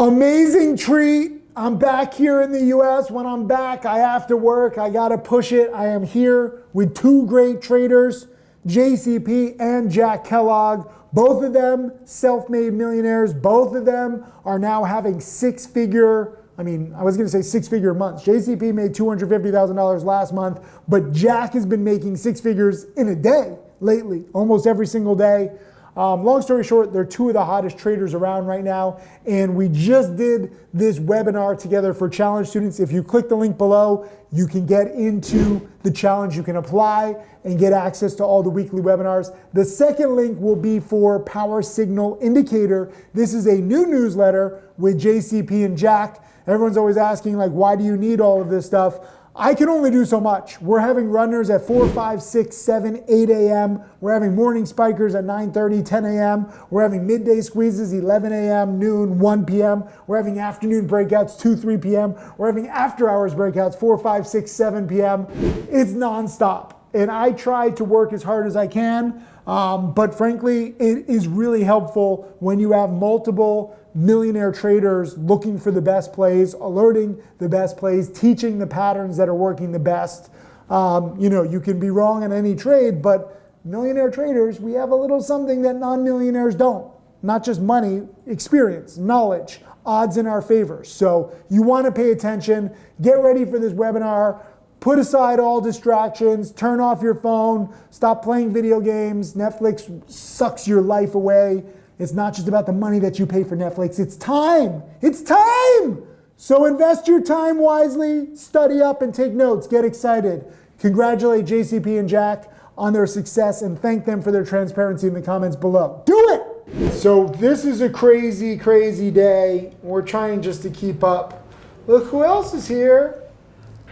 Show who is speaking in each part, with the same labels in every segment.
Speaker 1: Amazing treat. I'm back here in the US. When I'm back, I have to work. I got to push it. I am here with two great traders, JCP and Jack Kellogg. Both of them self-made millionaires. Both of them are now having six-figure months. JCP made $250,000 last month, but Jack has been making six figures in a day lately, almost every single day. Long story short, they're two of the hottest traders around right now, and we just did this webinar together for challenge students. If you click the link below, you can get into the challenge, you can apply and get access to all the weekly webinars. The second link will be for Power Signal Indicator. This is a new newsletter with JCP and Jack. Everyone's always asking, like, why do you need all of this stuff? I can only do so much. We're having runners at 4, 5, 6, 7, 8 a.m. We're having morning spikers at 9:30, 10 a.m. We're having midday squeezes, 11 a.m., noon, 1 p.m. We're having afternoon breakouts, 2, 3 p.m. We're having after hours breakouts, 4, 5, 6, 7 p.m. It's nonstop. And I try to work as hard as I can. But frankly, it is really helpful when you have multiple millionaire traders looking for the best plays, alerting the best plays, teaching the patterns that are working the best. You can be wrong on any trade, but millionaire traders, we have a little something that non-millionaires don't. Not just money, experience, knowledge, odds in our favor. So you want to pay attention, get ready for this webinar, put aside all distractions, turn off your phone, stop playing video games. Netflix sucks your life away. It's not just about the money that you pay for Netflix, it's time. It's time! So invest your time wisely, study up and take notes, get excited. Congratulate JCP and Jack on their success and thank them for their transparency in the comments below. Do it! So this is a crazy, crazy day. We're trying just to keep up. Look who else is here.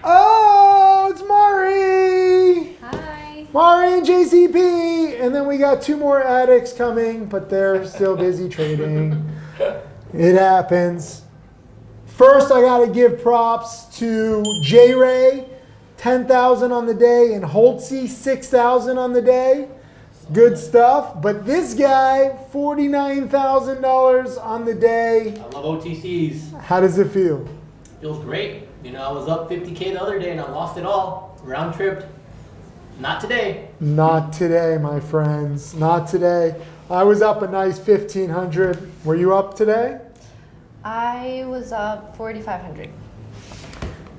Speaker 1: Oh, it's Mari!
Speaker 2: Hi.
Speaker 1: Mari and JCP! And then we got two more addicts coming, but they're still busy trading. It happens. First, I gotta give props to J-Ray, 10,000 on the day, and Holtzy, 6,000 on the day. Good stuff. But this guy, $49,000 on the day.
Speaker 3: I love OTCs.
Speaker 1: How does it feel?
Speaker 3: Feels great. I was up 50K the other day and I lost it all. Round tripped. Not today.
Speaker 1: Not today, my friends. Not today. I was up a nice 1,500. Were you up today?
Speaker 2: I was up 4,500.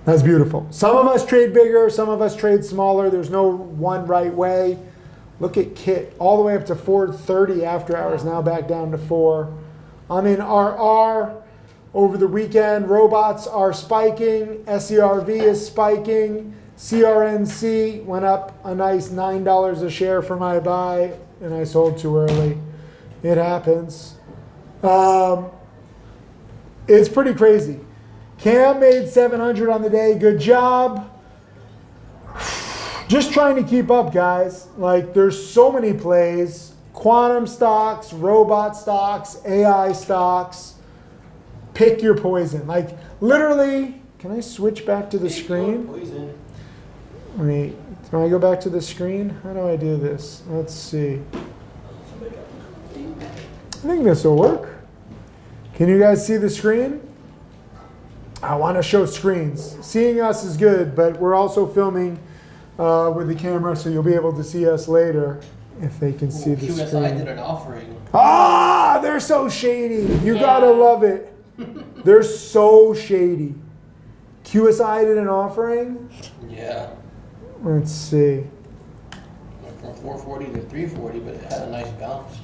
Speaker 1: That's beautiful. Some of us trade bigger, some of us trade smaller. There's no one right way. Look at Kit, all the way up to 430 after hours, now back down to 4. I'm in RR. Over the weekend, robots are spiking, SERV is spiking, CRNC went up a nice $9 a share for my buy, and I sold too early. It happens. It's pretty crazy. Cam made 700 on the day, good job. Just trying to keep up, guys. Like, there's so many plays, quantum stocks, robot stocks, AI stocks. Pick your poison. Like, literally, can I switch back to the screen? Wait, can I go back to the screen? How do I do this? Let's see. I think this will work. Can you guys see the screen? I want to show screens. Seeing us is good, but we're also filming with the camera, so you'll be able to see us later if they can see the
Speaker 3: QSI
Speaker 1: screen.
Speaker 3: did an offering.
Speaker 1: Ah, they're so shady. You gotta love it. They're so shady. QSI did an offering?
Speaker 3: Yeah.
Speaker 1: Let's see.
Speaker 3: Went from 440 to 340, but it had a nice bounce.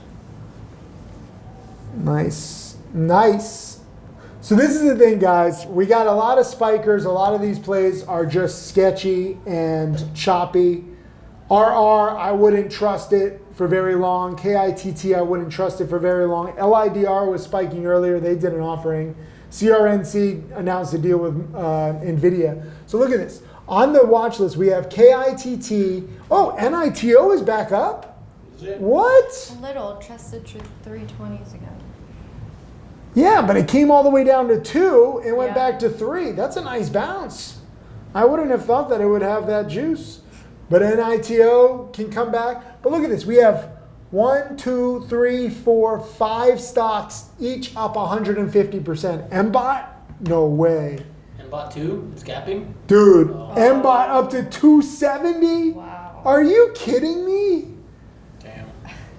Speaker 1: Nice. Nice. So this is the thing, guys. We got a lot of spikers. A lot of these plays are just sketchy and choppy. RR, I wouldn't trust it for very long. KITT, I wouldn't trust it for very long. LIDR was spiking earlier. They did an offering. CRNC announced a deal with NVIDIA. So look at this. On the watch list, we have KITT. Oh, NITO is back up?
Speaker 3: Is it?
Speaker 2: A little, trusted 320s ago.
Speaker 1: Yeah, but it came all the way down to 2 and went
Speaker 2: Yeah.
Speaker 1: back to 3. That's a nice bounce. I wouldn't have thought that it would have that juice. But NITO can come back. But look at this. We have 1, 2, 3, 4, 5 stocks, each up 150%. MBOT? No way.
Speaker 3: And bot 2, it's gapping.
Speaker 1: Dude,
Speaker 3: Oh.
Speaker 1: MBOT up to 270?
Speaker 2: Wow.
Speaker 1: Are you kidding me?
Speaker 3: Damn.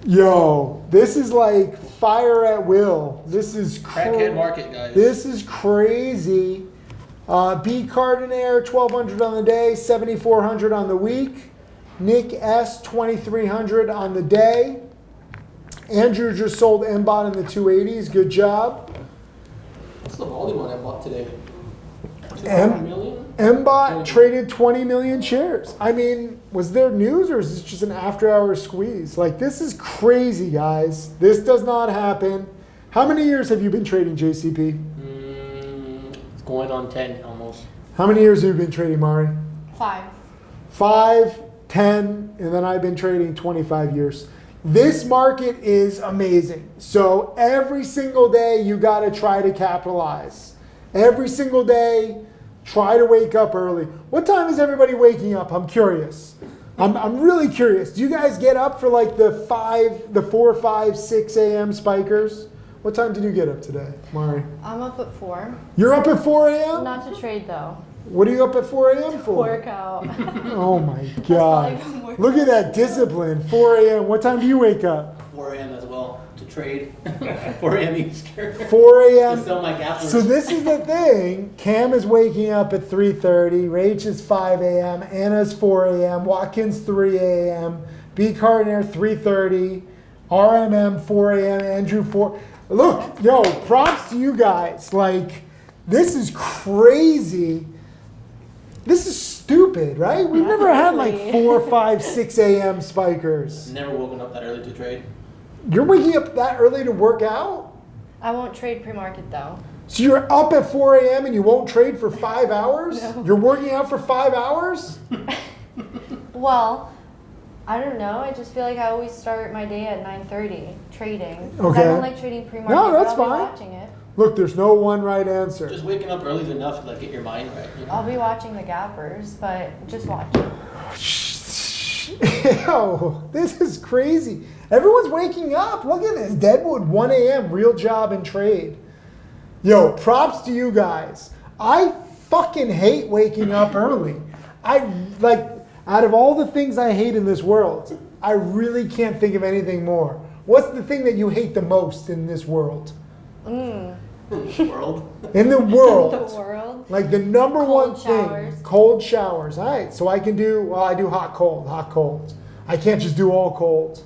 Speaker 1: Yo, this is like fire at will. This is
Speaker 3: Crackhead market, guys.
Speaker 1: This is crazy. B Cardinaire, 1,200 on the day, 7,400 on the week. Nick S, 2,300 on the day. Andrew just sold MBOT in the 280s. Good job.
Speaker 3: What's the volume on that bot today? 200
Speaker 1: M-
Speaker 3: million?
Speaker 1: MBOT traded 20 million shares. I mean, was there news or is this just an after-hour squeeze? Like, this is crazy, guys. This does not happen. How many years have you been trading JCP?
Speaker 3: It's going on 10 almost.
Speaker 1: How many years have you been trading, Mari?
Speaker 2: 5.
Speaker 1: 5, 10, and then I've been trading 25 years. This market is amazing. So every single day you got to try to capitalize. Every single day, try to wake up early. What time is everybody waking up? I'm curious. I'm really curious. Do you guys get up for like the 4, 5, 6 a.m. spikers? What time did you get up today, Mari?
Speaker 2: I'm up at 4.
Speaker 1: You're up at 4 a.m.?
Speaker 2: Not to trade though.
Speaker 1: What are you up at 4 a.m. for?
Speaker 2: Workout.
Speaker 1: Oh my God.
Speaker 2: probably more
Speaker 1: Look at that discipline. 4 a.m. What time do you wake up?
Speaker 3: 4 a.m. as well to trade. 4 a.m. Eastern.
Speaker 1: 4
Speaker 3: To
Speaker 1: a.m.
Speaker 3: sell my gappers.
Speaker 1: So this is the thing. Cam is waking up at 3:30. Rach is 5 a.m. Anna's 4 a.m. Watkins 3 a.m. B Cardinaire 3:30. RMM 4 a.m. Andrew 4. Look, yo, props to you guys. Like, this is crazy. This is stupid, right? We've never had like 4, 5, 6 a.m. spikers.
Speaker 3: Never woken up that early to trade.
Speaker 1: You're waking up that early to work out?
Speaker 2: I won't trade pre-market though.
Speaker 1: So you're up at 4 a.m. and you won't trade for 5 hours?
Speaker 2: No.
Speaker 1: You're working out for 5 hours?
Speaker 2: Well, I don't know. I just feel like I always start my day at 9:30 trading. 'Cause
Speaker 1: Okay.
Speaker 2: I don't like trading pre-market.
Speaker 1: No, that's
Speaker 2: but I'll
Speaker 1: fine.
Speaker 2: be watching it.
Speaker 1: Look, there's no one right answer.
Speaker 3: Just waking up early is enough to like get your mind right. You know?
Speaker 2: I'll be watching the gappers, but just watch it.
Speaker 1: Yo, this is crazy. Everyone's waking up. Look at this. Deadwood, 1 a.m., real job and trade. Yo, props to you guys. I fucking hate waking up early. Out of all the things I hate in this world, I really can't think of anything more. What's the thing that you hate the most in this world?
Speaker 3: World.
Speaker 1: In the world.
Speaker 2: The world.
Speaker 1: Like the number
Speaker 2: Cold
Speaker 1: one thing,
Speaker 2: showers.
Speaker 1: cold showers. All right, so I do hot, cold. I can't just do all cold.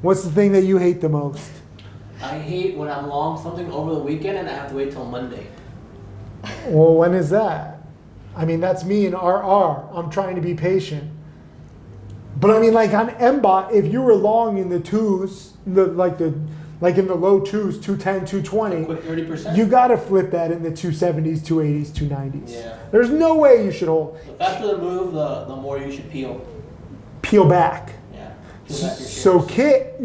Speaker 1: What's the thing that you hate the most?
Speaker 3: I hate when I'm long something over the weekend and I have to wait till Monday.
Speaker 1: Well, when is that? I mean, that's me in RR. I'm trying to be patient. But I mean, like on MBOT, if you were long in the twos, like in the low twos, 210, 220,
Speaker 3: Quick 30%.
Speaker 1: you got to flip that in the 270s, 280s, 290s.
Speaker 3: Yeah.
Speaker 1: There's no way you should hold.
Speaker 3: The faster the move, the more you should peel.
Speaker 1: Peel back.
Speaker 3: Yeah. Peel back your
Speaker 1: So
Speaker 3: shares.
Speaker 1: Kit,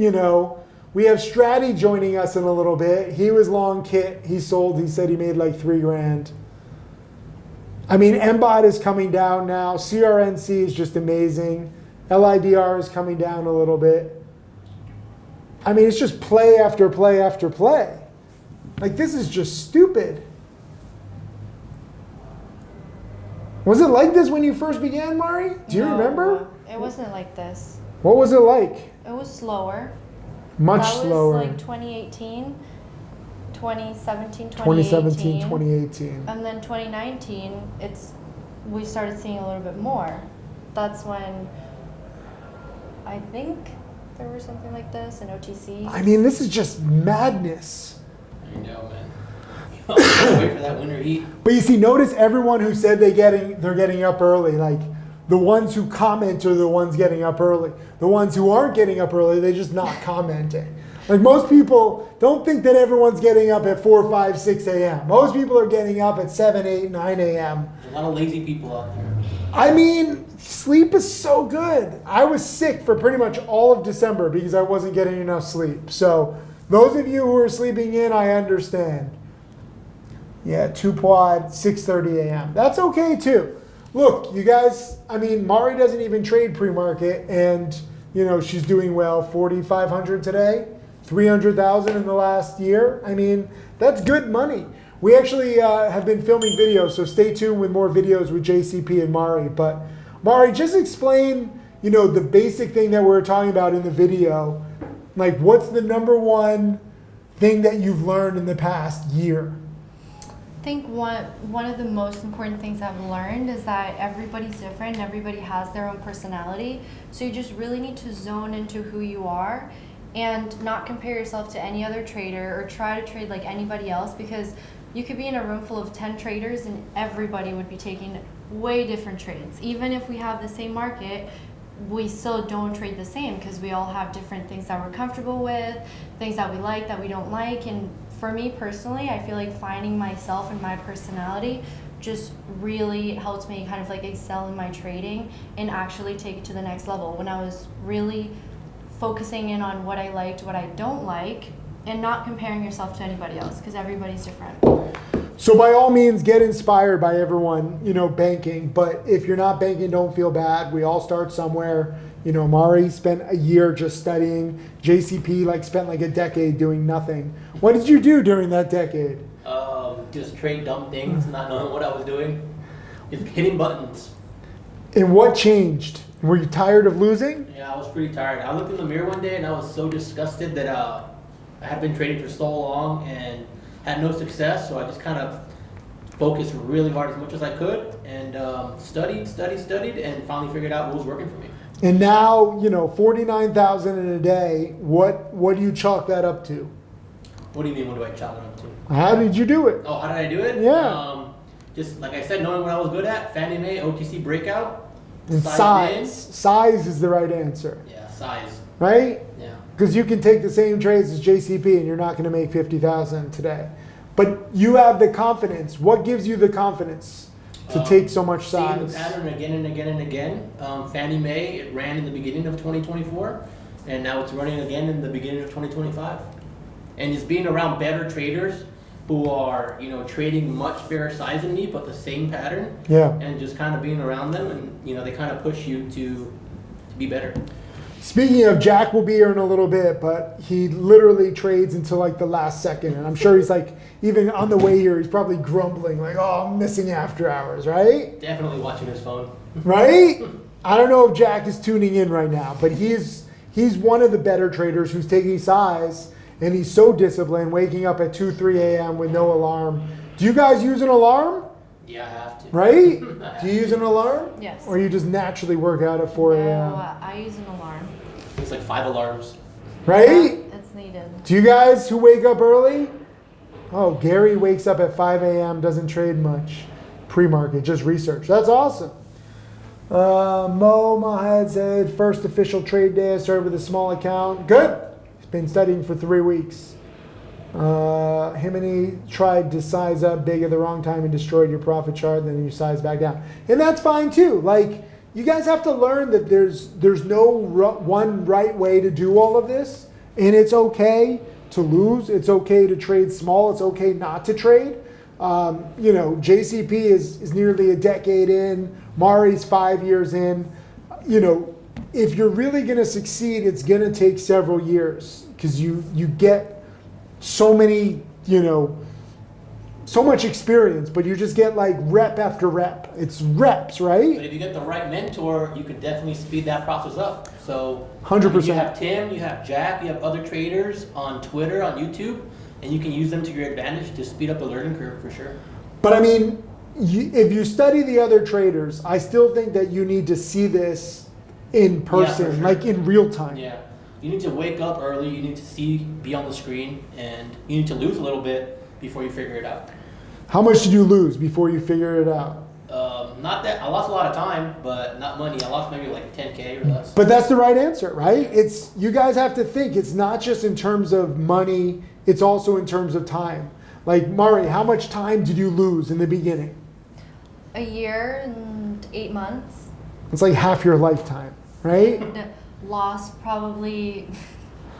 Speaker 1: we have Strati joining us in a little bit. He was long Kit. He sold. He said he made like $3,000. I mean, MBOT is coming down now. CRNC is just amazing. LIDR is coming down a little bit. I mean, it's just play after play after play. Like, this is just stupid. Was it like this when you first began, Mari? Do you
Speaker 2: No,
Speaker 1: remember?
Speaker 2: It wasn't like this.
Speaker 1: What was it like?
Speaker 2: It was slower.
Speaker 1: Much
Speaker 2: that
Speaker 1: slower.
Speaker 2: was like 2018, 2017,
Speaker 1: 2017, 2018.
Speaker 2: And then 2019, we started seeing a little bit more. That's when I think there was something like this in OTC.
Speaker 1: I mean, this is just madness.
Speaker 3: I know, man. Wait for that winter heat.
Speaker 1: But you see, notice everyone who said they're getting up early. Like, the ones who comment are the ones getting up early. The ones who aren't getting up early, they're just not commenting. Like, most people don't think that everyone's getting up at 4, 5, 6 a.m. Most people are getting up at 7, 8, 9 a.m.
Speaker 3: There's a lot of lazy people out there.
Speaker 1: I mean, sleep is so good. I was sick for pretty much all of December because I wasn't getting enough sleep. So those of you who are sleeping in, I understand. Yeah, 2 quad, 6:30 a.m. That's okay too. Look, you guys, I mean, Mari doesn't even trade pre-market, and you know, she's doing well. 4,500 today, 300,000 in the last year. I mean, that's good money. We actually have been filming videos, so stay tuned with more videos with JCP and Mari. But Mari, just explain, you know, the basic thing that we were talking about in the video. Like, what's the number one thing that you've learned in the past year?
Speaker 2: I think one of the most important things I've learned is that everybody's different and everybody has their own personality. So you just really need to zone into who you are and not compare yourself to any other trader or try to trade like anybody else, because you could be in a room full of 10 traders and everybody would be taking way different trades. Even if we have the same market, we still don't trade the same because we all have different things that we're comfortable with, things that we like, that we don't like. And for me personally, I feel like finding myself and my personality just really helped me kind of like excel in my trading and actually take it to the next level. When I was really focusing in on what I liked, what I don't like, and not comparing yourself to anybody else because everybody's different.
Speaker 1: So by all means, get inspired by everyone, you know, banking. But if you're not banking, don't feel bad. We all start somewhere. You know, Mari spent a year just studying. JCP spent like a decade doing nothing. What did you do during that decade?
Speaker 3: Just trade dumb things, not knowing what I was doing. Just hitting buttons.
Speaker 1: And what changed? Were you tired of losing?
Speaker 3: Yeah, I was pretty tired. I looked in the mirror one day and I was so disgusted that I had been trading for so long and had no success. So I just kind of focused really hard as much as I could and studied, and finally figured out what was working for me.
Speaker 1: And now, you know, 49,000 in a day. What do you chalk that up to?
Speaker 3: What do you mean, what do I chalk it up to?
Speaker 1: How did you do it?
Speaker 3: Oh, how did I do it?
Speaker 1: Yeah.
Speaker 3: Just like I said, knowing what I was good at, Fannie Mae, OTC breakout.
Speaker 1: And size. Size is the right answer.
Speaker 3: Yeah, size.
Speaker 1: Right?
Speaker 3: Yeah.
Speaker 1: Because you can take the same trades as JCP and you're not going to make 50,000 today. But you have the confidence. What gives you the confidence to take so much size?
Speaker 3: Seeing the pattern again and again and again. Fannie Mae, it ran in the beginning of 2024, and now it's running again in the beginning of 2025. And it's being around better traders who are, you know, trading much bigger size than me, but the same pattern.
Speaker 1: Yeah.
Speaker 3: And just kind of being around them, and you know, they kind of push you to be better.
Speaker 1: Speaking of, Jack will be here in a little bit, but he literally trades until like the last second. And I'm sure he's like, even on the way here, he's probably grumbling like, oh, I'm missing after hours, right?
Speaker 3: Definitely watching his phone.
Speaker 1: Right? I don't know if Jack is tuning in right now, but he's one of the better traders who's taking size, and he's so disciplined, waking up at 2, 3 a.m. with no alarm. Do you guys use an alarm?
Speaker 3: Yeah, I have to.
Speaker 1: Right? Do you use an alarm?
Speaker 2: Yes.
Speaker 1: Or you just naturally work out at 4 a.m.?
Speaker 2: No, I use an alarm.
Speaker 3: It's like 5 alarms.
Speaker 1: Right?
Speaker 2: Yeah, it's needed.
Speaker 1: Do you guys who wake up early? Oh, Gary wakes up at 5 a.m., doesn't trade much. Pre-market, just research. That's awesome. Mo Mahed said, first official trade day, I started with a small account. Good. He's been studying for 3 weeks. Him and he tried to size up big at the wrong time and destroyed your profit chart, then you size back down. And that's fine too. Like, you guys have to learn that there's no one right way to do all of this. And it's okay to lose. It's okay to trade small. It's okay not to trade. You know, JCP is nearly a decade in. Mari's 5 years in. You know, if you're really going to succeed, it's going to take several years because you get so many, you know, so much experience, but you just get like rep after rep. It's reps, right?
Speaker 3: But if you get the right mentor, you could definitely speed that process up. So
Speaker 1: 100%.
Speaker 3: You have Tim, you have Jack, you have other traders on Twitter, on YouTube, and you can use them to your advantage to speed up the learning curve for sure.
Speaker 1: But I mean, if you study the other traders, I still think that you need to see this in person,
Speaker 3: for sure.
Speaker 1: like in real time.
Speaker 3: Yeah. You need to wake up early, you need to be on the screen, and you need to lose a little bit before you figure it out.
Speaker 1: How much did you lose before you figure it out?
Speaker 3: Not that I lost a lot of time, but not money. I lost maybe like 10K or less.
Speaker 1: But that's the right answer, right? It's, you guys have to think, it's not just in terms of money, it's also in terms of time. Like, Mari, how much time did you lose in the beginning?
Speaker 2: A year and 8 months.
Speaker 1: It's like half your lifetime, right?
Speaker 2: And lost probably,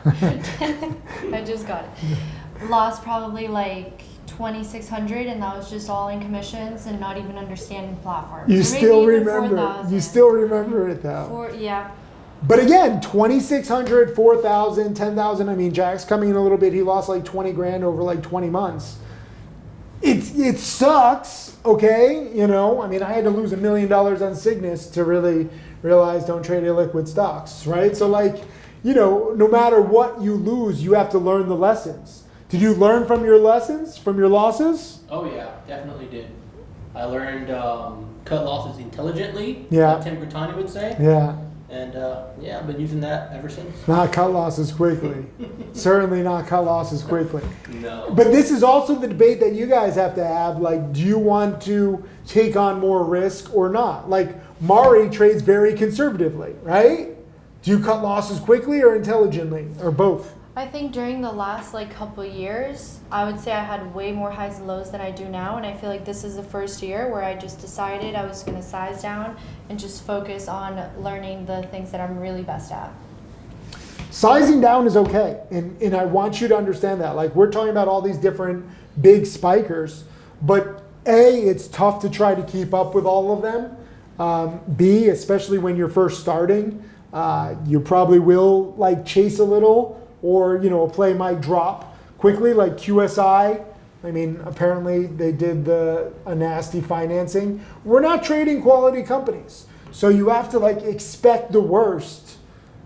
Speaker 2: I just got it. Lost probably like 2,600, and that was just all in commissions and not even understanding platforms.
Speaker 1: You
Speaker 2: Or
Speaker 1: still
Speaker 2: maybe even
Speaker 1: remember.
Speaker 2: 4,000.
Speaker 1: You still remember it though.
Speaker 2: Yeah.
Speaker 1: But again, 2,600, 4,000, 10,000. I mean, Jack's coming in a little bit. He lost like 20 grand over like 20 months. It sucks, okay? You know, I mean, I had to lose $1 million on Cygnus to really realize don't trade illiquid stocks, right? So like, you know, no matter what you lose, you have to learn the lessons. Did you learn from your lessons, from your losses?
Speaker 3: Oh yeah, definitely did. I learned cut losses intelligently.
Speaker 1: Yeah.
Speaker 3: Like Tim Bertani would say.
Speaker 1: Yeah.
Speaker 3: And yeah, I've been using that ever since.
Speaker 1: Not cut losses quickly. Certainly not cut losses quickly.
Speaker 3: No.
Speaker 1: But this is also the debate that you guys have to have. Like, do you want to take on more risk or not? Like, Mari trades very conservatively, right? Do you cut losses quickly or intelligently, or both?
Speaker 2: I think during the last like couple years, I would say I had way more highs and lows than I do now, and I feel like this is the first year where I just decided I was going to size down and just focus on learning the things that I'm really best at.
Speaker 1: Sizing down is okay, and I want you to understand that. Like, we're talking about all these different big spikers, but A, it's tough to try to keep up with all of them. B, especially when you're first starting, you probably will like chase a little, or you know, a play might drop quickly, like QSI. I mean, apparently they did a nasty financing. We're not trading quality companies, so you have to like expect the worst.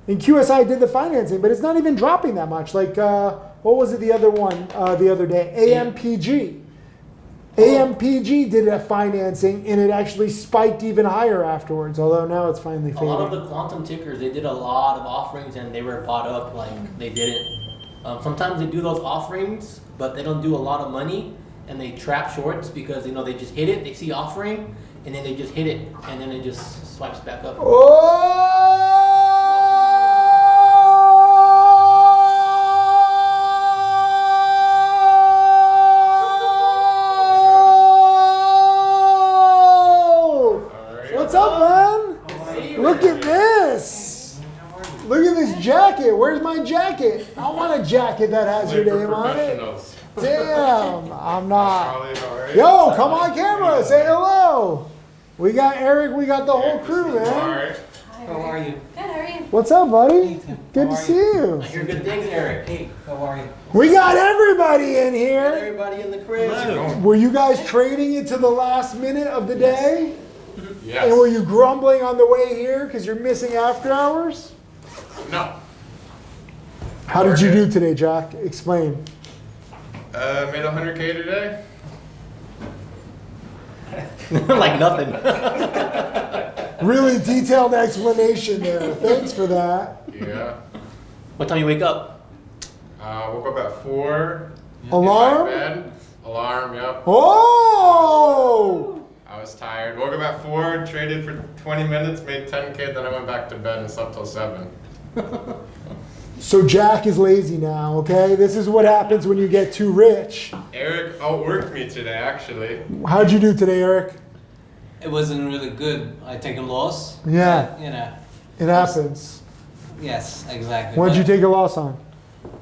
Speaker 1: And QSI did the financing, but it's not even dropping that much. Like, what was it the other one the other day? AMPG. AMPG did a financing, and it actually spiked even higher afterwards, although now it's finally fading.
Speaker 3: A lot of the quantum tickers, they did a lot of offerings and they were bought up like they didn't. Sometimes they do those offerings, but they don't do a lot of money, and they trap shorts because you know they just hit it, they see offering, and then they just hit it, and then it just swipes back up.
Speaker 1: What's up, man? Look at this. Look at this jacket. Where's my jacket? I want a jacket that has your name on it. Damn, I'm not. Yo, come on camera. Say hello. We got Eric. We got the whole crew, man.
Speaker 4: How are you?
Speaker 2: Good, how are you?
Speaker 1: What's up, buddy?
Speaker 4: Ethan,
Speaker 1: Good
Speaker 4: how
Speaker 1: to
Speaker 4: are
Speaker 1: see you.
Speaker 3: I hear good things, Eric.
Speaker 4: Hey, how are you?
Speaker 1: We got everybody in here.
Speaker 3: Everybody in the crib.
Speaker 1: Were you guys trading it to the last minute of the day?
Speaker 5: Yes.
Speaker 1: And were you grumbling on the way here because you're missing after hours?
Speaker 5: No.
Speaker 1: How did you do today, Jack? Explain.
Speaker 5: Made 100K today.
Speaker 3: Like nothing.
Speaker 1: Really detailed explanation there. Thanks for that.
Speaker 5: Yeah.
Speaker 3: What time you wake up?
Speaker 5: Woke up at 4.
Speaker 1: Alarm?
Speaker 5: In my bed. Alarm, yep.
Speaker 1: Oh!
Speaker 5: I was tired. Woke up at 4, traded for 20 minutes, made 10K, then I went back to bed and slept till 7.
Speaker 1: So Jack is lazy now, okay? This is what happens when you get too rich.
Speaker 5: Eric outworked me today, actually.
Speaker 1: How'd you do today, Eric?
Speaker 4: It wasn't really good. I take a loss.
Speaker 1: Yeah.
Speaker 4: But, you know.
Speaker 1: It happens.
Speaker 4: Yes, exactly.
Speaker 1: What'd you take a loss on?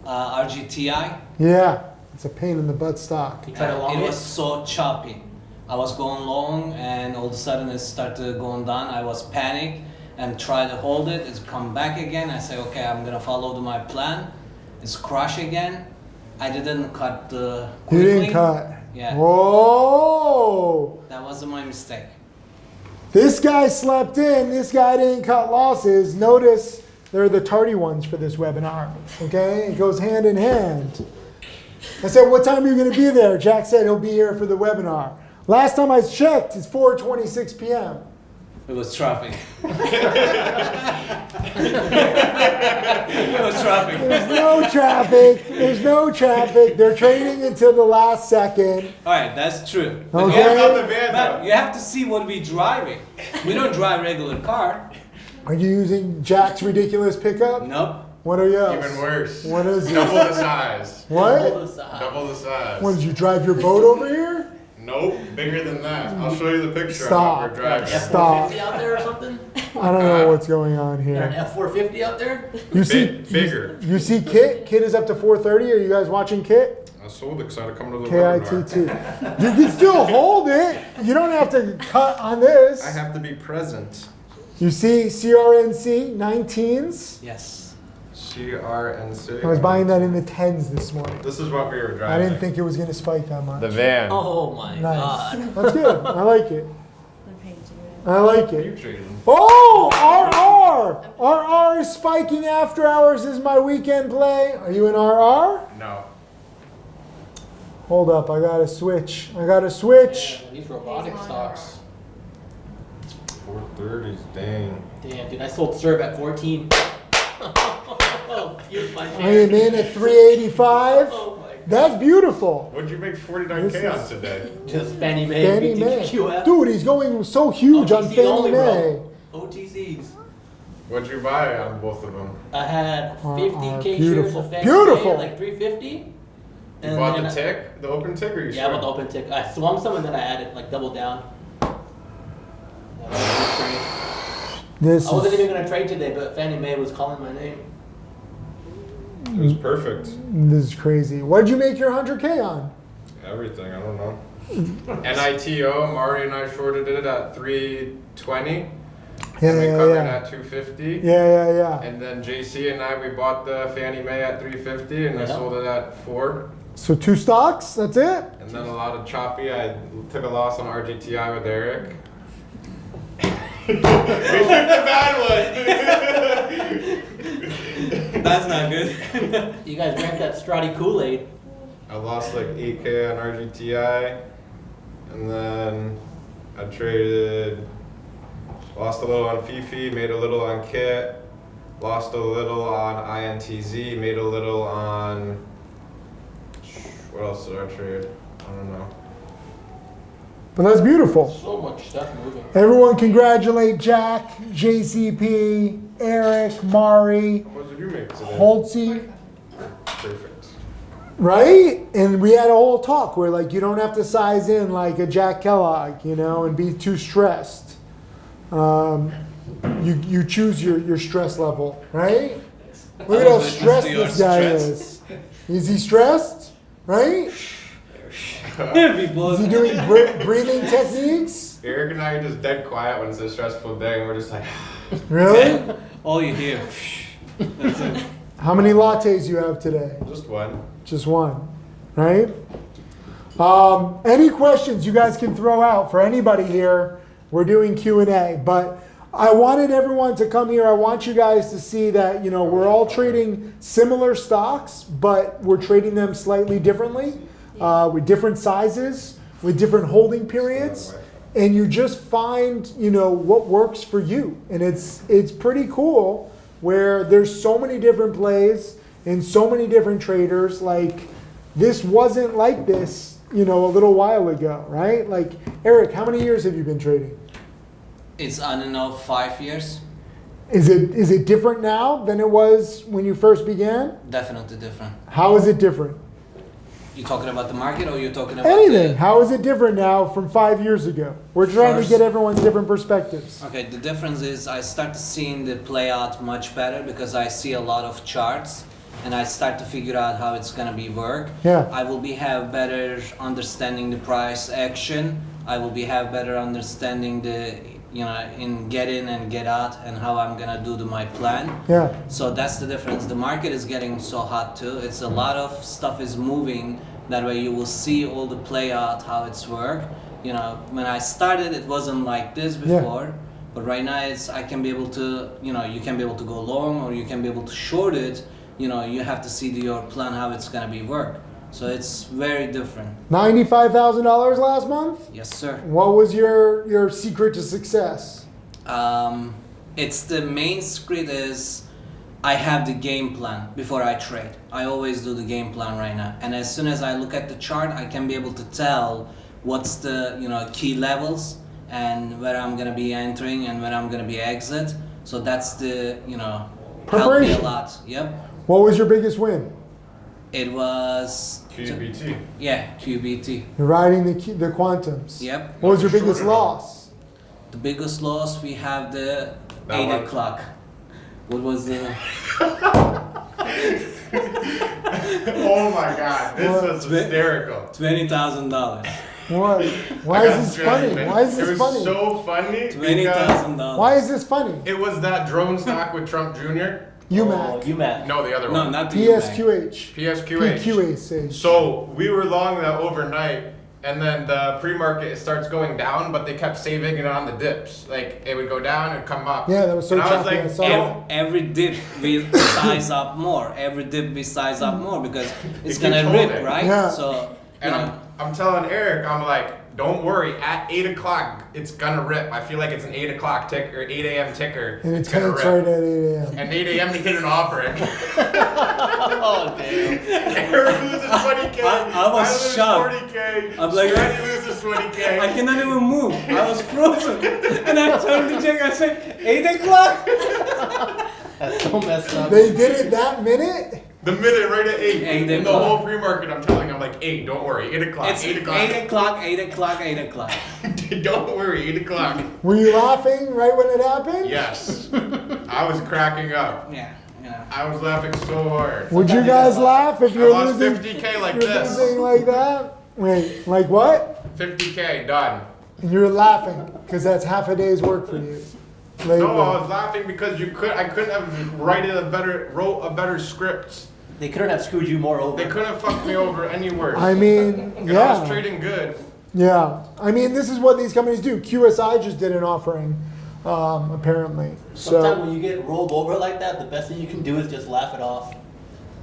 Speaker 4: RGTI.
Speaker 1: Yeah. It's a pain in the butt stock.
Speaker 3: You tried to long
Speaker 4: It
Speaker 3: it?
Speaker 4: was so choppy. I was going long, and all of a sudden it started going down. I was panic and try to hold it. It's come back again. I say, okay, I'm gonna follow my plan. It's crash again. I didn't cut
Speaker 1: You
Speaker 4: quickly.
Speaker 1: didn't cut.
Speaker 4: Yeah.
Speaker 1: Whoa!
Speaker 4: That was my mistake.
Speaker 1: This guy slept in. This guy didn't cut losses. Notice they're the tardy ones for this webinar. Okay? It goes hand in hand. I said, what time are you going to be there? Jack said he'll be here for the webinar. Last time I checked, it's 4:26 p.m.
Speaker 4: It was traffic. It was traffic.
Speaker 1: There's no traffic. There's no traffic. They're trading until the last second.
Speaker 4: All right, that's true. But
Speaker 1: Okay.
Speaker 4: you have
Speaker 5: Out
Speaker 4: to-
Speaker 5: the van,
Speaker 4: but
Speaker 5: though.
Speaker 4: you have to see what we're driving. We don't drive regular car.
Speaker 1: Are you using Jack's ridiculous pickup?
Speaker 4: Nope.
Speaker 1: What are you?
Speaker 5: Even worse.
Speaker 1: What is
Speaker 5: Double
Speaker 1: this?
Speaker 5: the size.
Speaker 1: What?
Speaker 5: Double the size.
Speaker 1: What, did you drive your boat over here?
Speaker 5: Nope, bigger than that. I'll show you the picture
Speaker 1: Stop.
Speaker 5: of what we're driving.
Speaker 1: Stop.
Speaker 3: F450 out there or something?
Speaker 1: I don't know what's going on
Speaker 3: Got an
Speaker 1: here.
Speaker 3: F450 out there?
Speaker 1: You see,
Speaker 5: Bigger.
Speaker 1: you see Kit? Kit is up to 430. Are you guys watching Kit?
Speaker 5: I sold it because I had to come to the webinar.
Speaker 1: KITT. You can still hold it. You don't have to cut on this.
Speaker 5: I have to be present.
Speaker 1: You see CRNC 19s.
Speaker 4: Yes.
Speaker 5: CRNC.
Speaker 1: I was buying that in the 10s this morning.
Speaker 5: This is what we were
Speaker 1: I
Speaker 5: driving.
Speaker 1: didn't think it was going to spike that much.
Speaker 5: The van.
Speaker 4: Oh my
Speaker 1: Nice.
Speaker 4: God.
Speaker 1: That's good. I like it. I like
Speaker 5: You
Speaker 1: it.
Speaker 5: traded.
Speaker 1: Oh, RR. RR is spiking after hours is my weekend play. Are you in RR?
Speaker 5: No.
Speaker 1: Hold up. I got to switch. I got to switch.
Speaker 3: Yeah, these robotic stocks.
Speaker 5: 430s, dang.
Speaker 3: Damn, dude, I sold Serb at 14. Here's my
Speaker 1: I am
Speaker 3: share.
Speaker 1: in at 385.
Speaker 3: Oh my God.
Speaker 1: That's beautiful.
Speaker 5: What'd you make 49K
Speaker 1: This
Speaker 5: on
Speaker 1: is-
Speaker 5: today?
Speaker 3: Just Fannie Mae,
Speaker 1: Fannie Mae.
Speaker 3: BTQF.
Speaker 1: Dude, he's going so huge on
Speaker 3: OTC
Speaker 1: Fannie
Speaker 3: only,
Speaker 1: Mae.
Speaker 3: bro. OTCs.
Speaker 5: What'd you buy on both of them?
Speaker 3: I had
Speaker 1: Oh,
Speaker 3: 50K shares
Speaker 1: beautiful.
Speaker 3: of Fannie
Speaker 1: Beautiful.
Speaker 3: Mae, like 350.
Speaker 5: You
Speaker 3: And
Speaker 5: bought
Speaker 3: then
Speaker 5: the tick? The open tick or you
Speaker 3: Yeah, I bought the open tick. I swung some and then I added, like, double down. Yeah, that was a trade.
Speaker 1: This
Speaker 3: I wasn't
Speaker 1: is,
Speaker 3: even gonna trade today, but Fannie Mae was calling my name.
Speaker 5: It was perfect.
Speaker 1: this is crazy. What did you make your 100K on?
Speaker 5: Everything, I don't know. NITO, Mari and I shorted it at 320.
Speaker 1: Yeah,
Speaker 5: And we
Speaker 1: yeah,
Speaker 5: covered
Speaker 1: yeah.
Speaker 5: at 250.
Speaker 1: Yeah.
Speaker 5: And then JC and I, we bought the Fannie Mae at 350 and I
Speaker 3: Yeah.
Speaker 5: sold it at 4.
Speaker 1: So 2 stocks, that's it?
Speaker 5: And then a lot of choppy. I took a loss on RGTI with Eric. We took the bad one.
Speaker 4: That's not good.
Speaker 3: You guys drank that Strati Kool-Aid.
Speaker 5: I lost like 8K on RGTI. And then I traded, lost a little on Fifi, made a little on Kit, lost a little on INTZ, made a little on, what else did I trade? I don't know.
Speaker 1: But that's beautiful.
Speaker 3: So much stuff moving.
Speaker 1: Everyone congratulate Jack, JCP, Eric, Mari,
Speaker 5: What did you make today?
Speaker 1: Holtzy,
Speaker 5: Perfect.
Speaker 1: right? And we had a whole talk where like you don't have to size in like a Jack Kellogg, you know, and be too stressed. You choose your stress level, right? Look at how
Speaker 4: was
Speaker 1: stressed
Speaker 4: witness to
Speaker 1: this guy
Speaker 4: your
Speaker 1: is. Is he stressed? Right?
Speaker 4: People.
Speaker 1: Is he doing breathing techniques?
Speaker 5: Eric and I are just dead quiet when it's a stressful day, and we're just like,
Speaker 1: Really?
Speaker 4: All you hear. That's it.
Speaker 1: How many lattes you have today?
Speaker 5: just one.
Speaker 1: Just one, right? Any questions you guys can throw out for anybody here? We're doing Q&A, but I wanted everyone to come here. I want you guys to see that, you know, we're all trading similar stocks, but we're trading them slightly differently, with different sizes, with different holding periods, and you just find, you know, what works for you. And it's pretty cool where there's so many different plays and so many different traders. Like, this wasn't like this, you know, a little while ago, right? Like, Eric, how many years have you been trading?
Speaker 4: It's on and off 5 years.
Speaker 1: Is it different now than it was when you first began?
Speaker 4: Definitely different.
Speaker 1: How is it different?
Speaker 4: You talking about the market or you talking about
Speaker 1: Anything.
Speaker 4: the...
Speaker 1: How is it different now from 5 years ago? We're trying to
Speaker 4: First-
Speaker 1: get everyone's different perspectives.
Speaker 4: Okay, the difference is I start seeing the play out much better because I see a lot of charts and I start to figure out how it's gonna be work.
Speaker 1: Yeah.
Speaker 4: I will have better understanding the price action. I will have better understanding the, you know, in get in and get out and how I'm gonna do my plan.
Speaker 1: Yeah.
Speaker 4: So that's the difference. The market is getting so hot too. It's a lot of stuff is moving. That way you will see all the play out, how it's work. You know, when I started, it wasn't like this
Speaker 1: Yeah.
Speaker 4: before. But right now, I can be able to, you know, you can be able to go long or you can be able to short it. You know, you have to see your plan, how it's gonna be work. So it's very different.
Speaker 1: $95,000 last month?
Speaker 4: Yes, sir.
Speaker 1: What was your secret to success?
Speaker 4: It's the main secret is I have the game plan before I trade. I always do the game plan right now. And as soon as I look at the chart, I can be able to tell what's the, you know, key levels and where I'm gonna be entering and where I'm gonna be exit. So that's the, you know, helped me a
Speaker 1: Preparation.
Speaker 4: lot. Yep.
Speaker 1: What was your biggest win?
Speaker 4: It was
Speaker 5: QBT.
Speaker 4: yeah, QBT.
Speaker 1: You're riding the quantums.
Speaker 4: Yep.
Speaker 1: What was your biggest
Speaker 5: Shorter.
Speaker 1: loss?
Speaker 4: The biggest loss we have the
Speaker 5: That
Speaker 4: 8
Speaker 5: one.
Speaker 4: o'clock. What was the
Speaker 5: Oh my god, this was hysterical.
Speaker 4: $20,000?
Speaker 1: What? Why
Speaker 5: I got
Speaker 1: is this funny?
Speaker 5: stranded.
Speaker 1: Why is this
Speaker 5: It was
Speaker 1: funny?
Speaker 5: so funny because
Speaker 4: $20,000.
Speaker 1: Why is this funny?
Speaker 5: it was that drone stock with Trump Jr.
Speaker 1: UMAC.
Speaker 3: UMAC.
Speaker 5: No, the other
Speaker 4: No,
Speaker 5: one.
Speaker 4: not the UMAC.
Speaker 1: PSQH.
Speaker 5: PSQH.
Speaker 1: PQH.
Speaker 5: So we were long that overnight, and then the pre-market it starts going down, but they kept saving it on the dips. Like it would go down and come up.
Speaker 1: Yeah, that was so
Speaker 5: and I was
Speaker 1: choppy. I
Speaker 5: like,
Speaker 1: saw
Speaker 5: "Yo,
Speaker 4: Every dip we size up more. Every dip we size up more because it's
Speaker 5: It
Speaker 4: gonna
Speaker 5: keeps
Speaker 4: rip,
Speaker 5: holding.
Speaker 4: right?
Speaker 1: Yeah.
Speaker 4: So,
Speaker 5: And I'm telling Eric, I'm like, don't worry, at 8 o'clock, it's gonna rip. I feel like it's an 8 o'clock tick or 8 a.m. ticker.
Speaker 1: And it
Speaker 5: It's gonna
Speaker 1: tanks
Speaker 5: rip.
Speaker 1: right at 8 a.m.
Speaker 5: And 8 a.m. to hit an offering.
Speaker 3: Oh damn.
Speaker 5: Eric loses 20K.
Speaker 4: I was
Speaker 5: lose
Speaker 4: shocked.
Speaker 5: 40K.
Speaker 4: I'm like-
Speaker 5: Strati loses 20K.
Speaker 4: I cannot even move. I was frozen. And I turned to Jack, I said, 8 o'clock?
Speaker 3: That's so messed up.
Speaker 1: They did it that minute?
Speaker 5: The minute right at 8.
Speaker 4: 8
Speaker 5: In the
Speaker 4: o'clock.
Speaker 5: whole pre-market, I'm telling him, like, 8, don't worry, 8 o'clock,
Speaker 4: It's
Speaker 5: 8 o'clock.
Speaker 4: 8 o'clock, 8 o'clock, 8 o'clock.
Speaker 5: Don't worry, 8 o'clock.
Speaker 1: Were you laughing right when it happened?
Speaker 5: Yes. I was cracking up.
Speaker 4: Yeah, yeah.
Speaker 5: I was laughing so hard.
Speaker 1: Would you guys laugh if
Speaker 5: I
Speaker 1: you're
Speaker 5: lost
Speaker 1: losing,
Speaker 5: 50K like
Speaker 1: if you're
Speaker 5: this.
Speaker 1: losing like that? Wait, like what?
Speaker 5: 50K, done.
Speaker 1: And you're laughing because that's half a day's work for you. Like,
Speaker 5: No, I was laughing because I couldn't have wrote a better script.
Speaker 3: They couldn't have screwed you more over.
Speaker 5: They couldn't have fucked me over any worse.
Speaker 1: I mean,
Speaker 5: And I was
Speaker 1: yeah.
Speaker 5: trading good.
Speaker 1: Yeah. I mean, this is what these companies do. QSI just did an offering, apparently.
Speaker 3: Sometimes
Speaker 1: So,
Speaker 3: when you get rolled over like that, the best thing you can do is just laugh it off.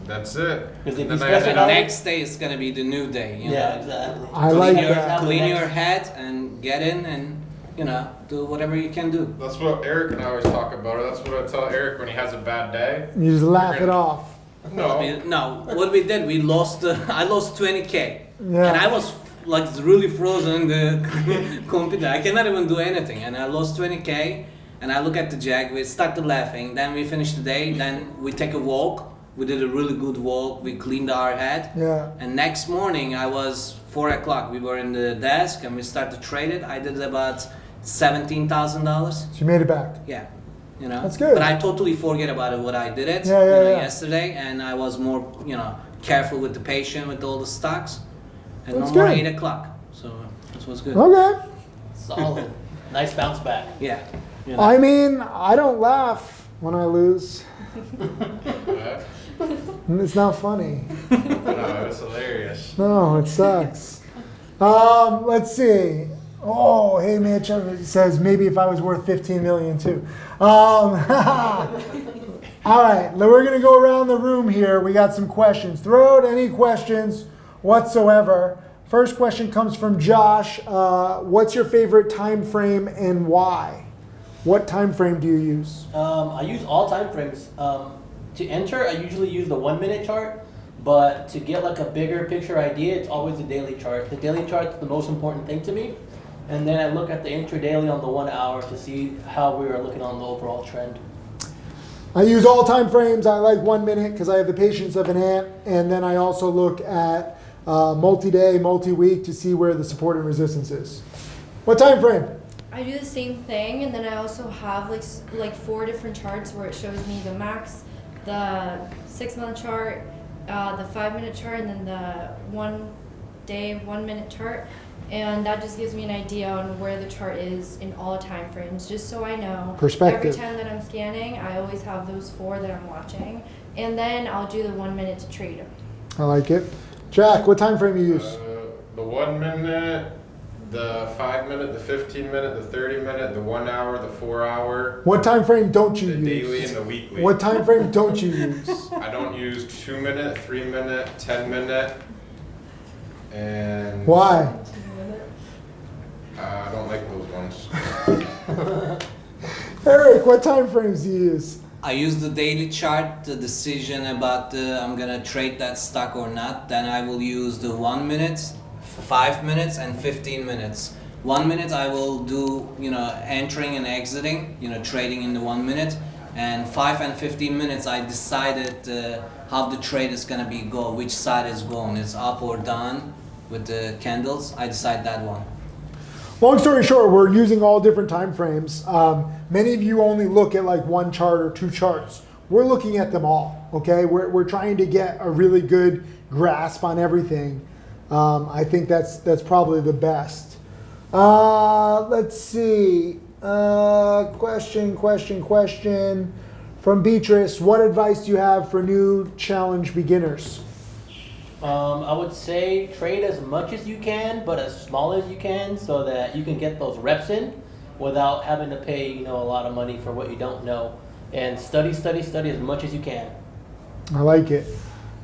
Speaker 5: That's it.
Speaker 3: Because if
Speaker 5: Then
Speaker 3: you
Speaker 5: I
Speaker 3: stress
Speaker 5: had
Speaker 3: it
Speaker 5: to-
Speaker 3: out,
Speaker 4: Next day is gonna be the new day. You
Speaker 3: yeah,
Speaker 4: know?
Speaker 3: exactly.
Speaker 1: I like
Speaker 4: Clean your,
Speaker 1: that.
Speaker 4: clean your head and get in and, you know, do whatever you can do.
Speaker 5: That's what Eric and I always talk about. Or that's what I tell Eric when he has a bad day.
Speaker 1: you just laugh it off.
Speaker 5: No.
Speaker 4: No, what we did, we lost. I lost 20K,
Speaker 1: Yeah.
Speaker 4: and I was like really frozen in the computer. I cannot even do anything, and I lost 20K. And I look at the Jack. We started laughing. Then we finished the day. Then we take a walk. We did a really good walk. We cleaned our head.
Speaker 1: Yeah.
Speaker 4: And next morning, I was 4 o'clock. We were in the desk and we started to trade it. I did about $17,000.
Speaker 1: So you made it back.
Speaker 4: Yeah, you know.
Speaker 1: That's good.
Speaker 4: But I totally forget about it. What I did it,
Speaker 1: Yeah,
Speaker 4: you know,
Speaker 1: yeah.
Speaker 4: yesterday, and I was more, you know, careful with the patient with all the stocks, and
Speaker 1: That's
Speaker 4: no more
Speaker 1: good.
Speaker 4: 8 o'clock. So this was good.
Speaker 1: Okay.
Speaker 3: Solid. Nice bounce back.
Speaker 4: Yeah.
Speaker 3: You know?
Speaker 1: I mean, I don't laugh when I lose. It's not funny.
Speaker 5: No, it's hilarious.
Speaker 1: No, it sucks. Let's see. Oh, hey, Mitch says maybe if I was worth 15 million too. All right, we're gonna go around the room here. We got some questions. Throw out any questions whatsoever. First question comes from Josh. What's your favorite time frame and why? What time frame do you use?
Speaker 3: I use all time frames. To enter, I usually use the 1 minute chart, but to get like a bigger picture idea, it's always the daily chart. The daily chart's the most important thing to me. And then I look at the intradaily on the 1 hour to see how we are looking on the overall trend.
Speaker 1: I use all time frames. I like 1 minute because I have the patience of an ant. And then I also look at multi-day, multi-week to see where the support and resistance is. What time frame?
Speaker 2: I do the same thing, and then I also have like 4 different charts where it shows me the max, the 6 month chart, the 5 minute chart, and then the 1 day, 1 minute chart. And that just gives me an idea on where the chart is in all time frames, just so I know.
Speaker 1: Perspective.
Speaker 2: Every time that I'm scanning, I always have those 4 that I'm watching, and then I'll do the 1 minute to trade them.
Speaker 1: I like it. Jack, what time frame you use?
Speaker 5: The 1 minute, the 5 minute, the 15 minute, the 30 minute, the 1 hour, the 4 hour,
Speaker 1: What time frame don't you
Speaker 5: the daily,
Speaker 1: use?
Speaker 5: and the weekly.
Speaker 1: What time frame don't you use?
Speaker 5: I don't use 2 minute, 3 minute, 10 minute, and
Speaker 1: Why?
Speaker 5: I don't like those ones.
Speaker 1: Eric, what time frames do you use?
Speaker 4: I use the daily chart, the decision about I'm gonna trade that stock or not. Then I will use the 1 minute, 5 minutes, and 15 minutes. 1 minute I will do, you know, entering and exiting, you know, trading in the 1 minute. And 5 and 15 minutes I decided how the trade is gonna be go, which side is going, it's up or down with the candles. I decide that one.
Speaker 1: Long story short, we're using all different time frames. Many of you only look at like 1 chart or 2 charts. We're looking at them all, okay? We're trying to get a really good grasp on everything. I think that's probably the best. Let's see. Question from Beatrice. What advice do you have for new challenge beginners?
Speaker 3: I would say trade as much as you can, but as small as you can, so that you can get those reps in without having to pay, a lot of money for what you don't know. And study as much as you can.
Speaker 1: I like it.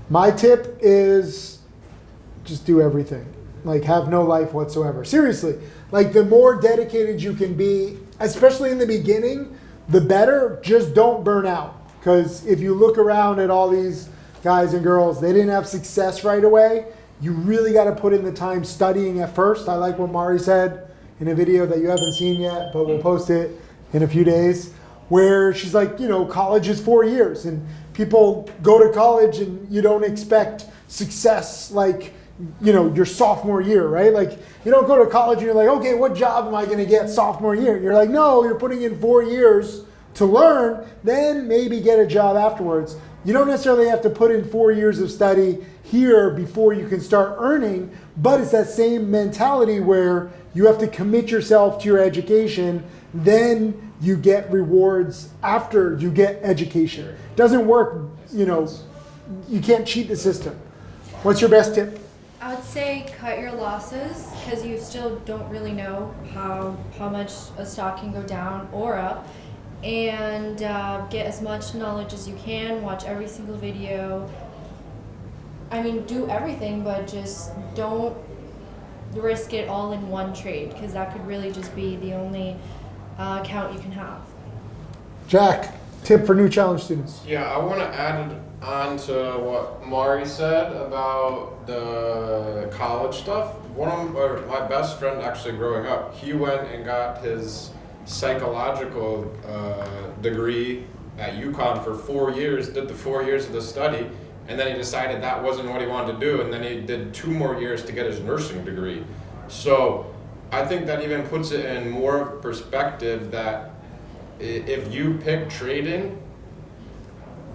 Speaker 1: My tip is just do everything. Like, have no life whatsoever. Seriously. Like, the more dedicated you can be, especially in the beginning, the better. Just don't burn out. Because if you look around at all these guys and girls, they didn't have success right away. You really got to put in the time studying at first. I like what Mari said in a video that you haven't seen yet, but we'll post it in a few days, where she's like, college is 4 years, and people go to college and you don't expect success like, your sophomore year, right? Like, you don't go to college and you're like, okay, what job am I going to get sophomore year? You're like, no, you're putting in 4 years to learn, then maybe get a job afterwards. You don't necessarily have to put in 4 years of study here before you can start earning, but it's that same mentality where you have to commit yourself to your education, then you get rewards after you get education. It doesn't work, you can't cheat the system. What's your best tip?
Speaker 2: I would say cut your losses, because you still don't really know how much a stock can go down or up. And get as much knowledge as you can. Watch every single video. I mean, do everything, but just don't risk it all in one trade, because that could really just be the only account you can have.
Speaker 1: Jack, tip for new challenge students.
Speaker 5: Yeah, I want to add on to what Mari said about the college stuff. My best friend actually growing up, he went and got his psychological degree at UConn for 4 years, did the 4 years of the study, and then he decided that wasn't what he wanted to do, and then he did 2 more years to get his nursing degree. So I think that even puts it in more perspective that if you pick trading,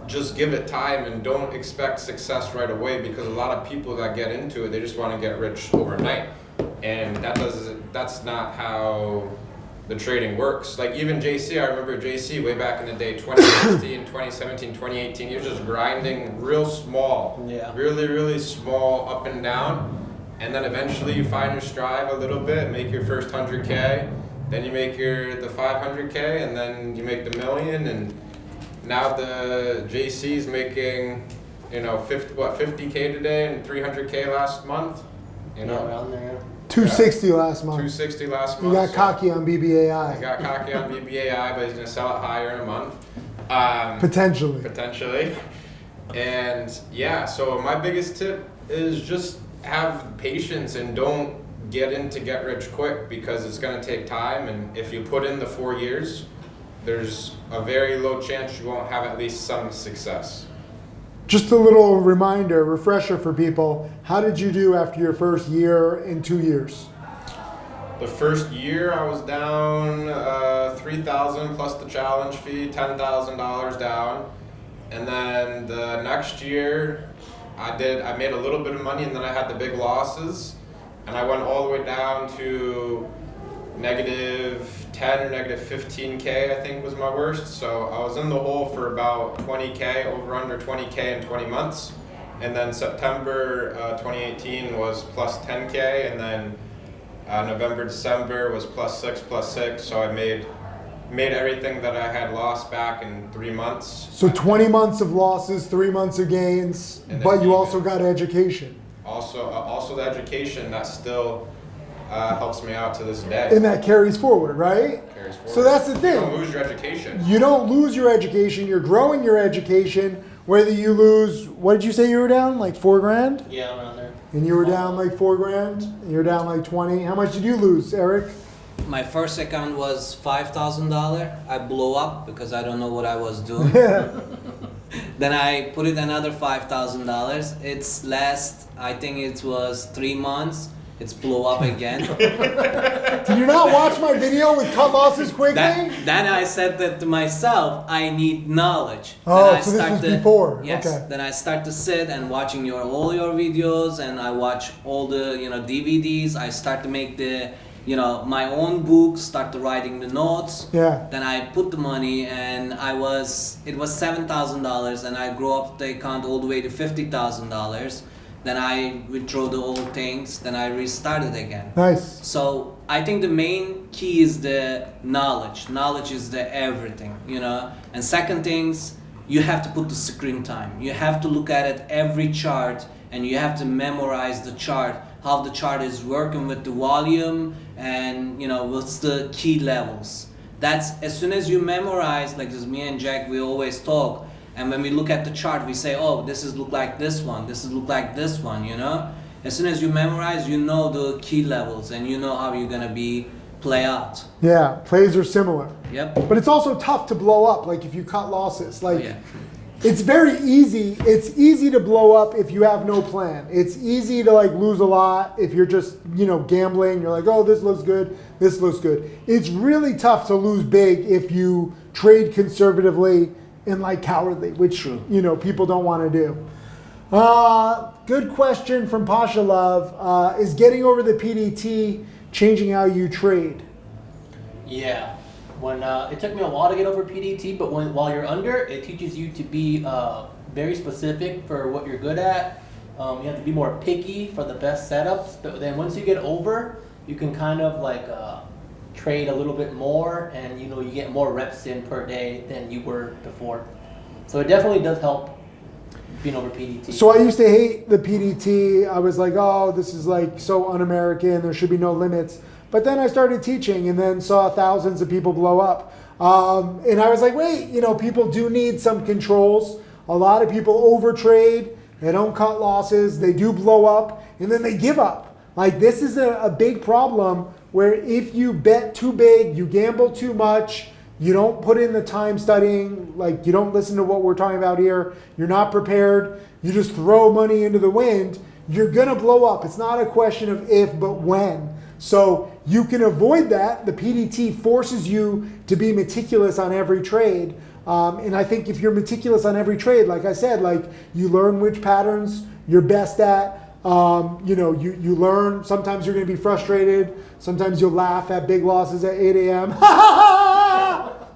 Speaker 5: just give it time and don't expect success right away, because a lot of people that get into it, they just want to get rich overnight, and that's not how the trading works. Like even JC, I remember JC way back in the day, 2016, 2017, 2018, he was just grinding real small, really, really small up and down. And then eventually you find your stride a little bit, make your first 100K, then you make the 500K, and then you make the million. And now the JC's making, 50K today and 300K last month,
Speaker 3: Around there.
Speaker 1: 260 last month.
Speaker 5: 260 last
Speaker 1: You
Speaker 5: month.
Speaker 1: got cocky on BBAI.
Speaker 5: I got cocky on BBAI, but he's gonna sell it higher in a month.
Speaker 1: Potentially.
Speaker 5: And yeah, so my biggest tip is just have patience and don't get rich quick, because it's gonna take time. And if you put in the 4 years, there's a very low chance you won't have at least some success.
Speaker 1: Just a little refresher for people. How did you do after your first year and 2 years?
Speaker 5: The first year I was down $3,000 plus the challenge fee, $10,000 down. And then the next year I made a little bit of money, and then I had the big losses, and I went all the way down to -10 or -15K, I think was my worst. So I was in the hole for about 20K, over under 20K in 20 months. And then September 2018 was plus 10K, and then November, December was plus 6. So I made everything that I had lost back in 3 months.
Speaker 1: So 20 months of losses, 3 months of gains, but you also got education.
Speaker 5: Also the education that still helps me out to this day.
Speaker 1: And that carries forward, right?
Speaker 5: Carries forward.
Speaker 1: So that's the thing.
Speaker 5: You don't lose your education.
Speaker 1: You don't lose your education. You're growing your education. Whether you lose, what did you say you were down? Like $4,000?
Speaker 3: Yeah, around there.
Speaker 1: And you were down like $4,000? And you're down like 20. How much did you lose, Eric?
Speaker 4: My first account was $5,000. I blew up because I don't know what I was doing. Then I put in another $5,000. I think it was 3 months. it's blow up again.
Speaker 1: Did you not watch my video with cut losses quickly?
Speaker 4: Then I said that to myself, I need knowledge.
Speaker 1: Oh,
Speaker 4: Then I
Speaker 1: so this
Speaker 4: start
Speaker 1: was
Speaker 4: to-
Speaker 1: before.
Speaker 4: Yes.
Speaker 1: Okay.
Speaker 4: Then I start to sit and watching all your videos, and I watch all the DVDs. I start to make the my own books, start to writing the notes.
Speaker 1: Yeah.
Speaker 4: Then I put the money, and it was $7,000, and I grew up the account all the way to $50,000. Then I withdraw the old things. Then I restarted again.
Speaker 1: Nice.
Speaker 4: So I think the main key is the knowledge. Knowledge is the everything, And second things, you have to put the screen time. You have to look at it every chart, and you have to memorize the chart, how the chart is working with the volume, and what's the key levels. That's as soon as you memorize, like this, me and Jack, we always talk. And when we look at the chart, we say, oh, this is look like this one, this is look like this one, As soon as you memorize, you know the key levels, and you know how you're gonna play out.
Speaker 1: Yeah, plays are similar.
Speaker 4: Yep.
Speaker 1: But it's also tough to blow up, like if you cut losses. Like
Speaker 4: Yeah.
Speaker 1: it's very easy. It's easy to blow up if you have no plan. It's easy to lose a lot if you're just, gambling. You're like, oh, this looks good, this looks good. It's really tough to lose big if you trade conservatively and cowardly, which people don't want to do. Good question from Pasha Love. Is getting over the PDT changing how you trade?
Speaker 3: Yeah. When it took me a while to get over PDT, but while you're under, it teaches you to be very specific for what you're good at. You have to be more picky for the best setups. But then once you get over, you can kind of trade a little bit more, and you get more reps in per day than you were before. So it definitely does help being over PDT.
Speaker 1: So I used to hate the PDT. I was like, oh, this is so un-American. There should be no limits. But then I started teaching and then saw thousands of people blow up. And I was like, wait, people do need some controls. A lot of people overtrade. They don't cut losses. They do blow up and then they give up. This is a big problem where if you bet too big, you gamble too much, you don't put in the time studying, you don't listen to what we're talking about here, you're not prepared, you just throw money into the wind, you're gonna blow up. It's not a question of if, but when. So you can avoid that. The PDT forces you to be meticulous on every trade. And I think if you're meticulous on every trade, like I said, you learn which patterns you're best at. You learn. Sometimes you're going to be frustrated. Sometimes you'll laugh at big losses at 8 a.m.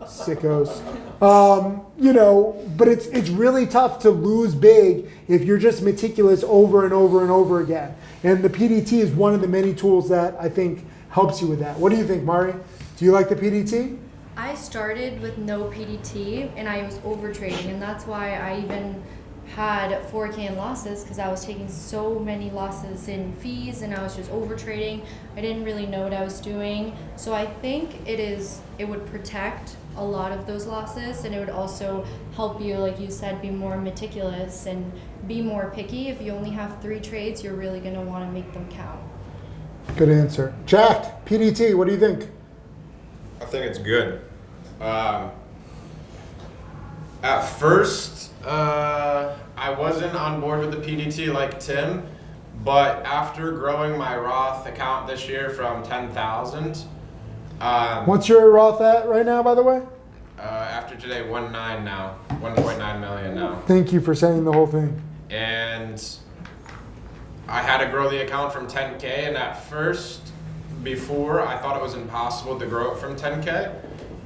Speaker 1: Sickos. But it's really tough to lose big if you're just meticulous over and over and over again. And the PDT is one of the many tools that I think helps you with that. What do you think, Mari? Do you like the PDT?
Speaker 2: I started with no PDT and I was over trading, and that's why I even had 4K in losses, because I was taking so many losses in fees and I was just over trading. I didn't really know what I was doing. So I think it would protect a lot of those losses, and it would also help you, like you said, be more meticulous and be more picky. If you only have 3 trades, you're really going to want to make them count.
Speaker 1: Good answer. Jack, PDT, what do you think?
Speaker 5: I think it's good. At first, I wasn't on board with the PDT like Tim, but after growing my Roth account this year from 10,000,
Speaker 1: what's your Roth at right now, by the way?
Speaker 5: after today, 1.9 now, 1.9 million now.
Speaker 1: Thank you for saying the whole thing.
Speaker 5: And I had to grow the account from 10K, and at first, before, I thought it was impossible to grow it from 10K,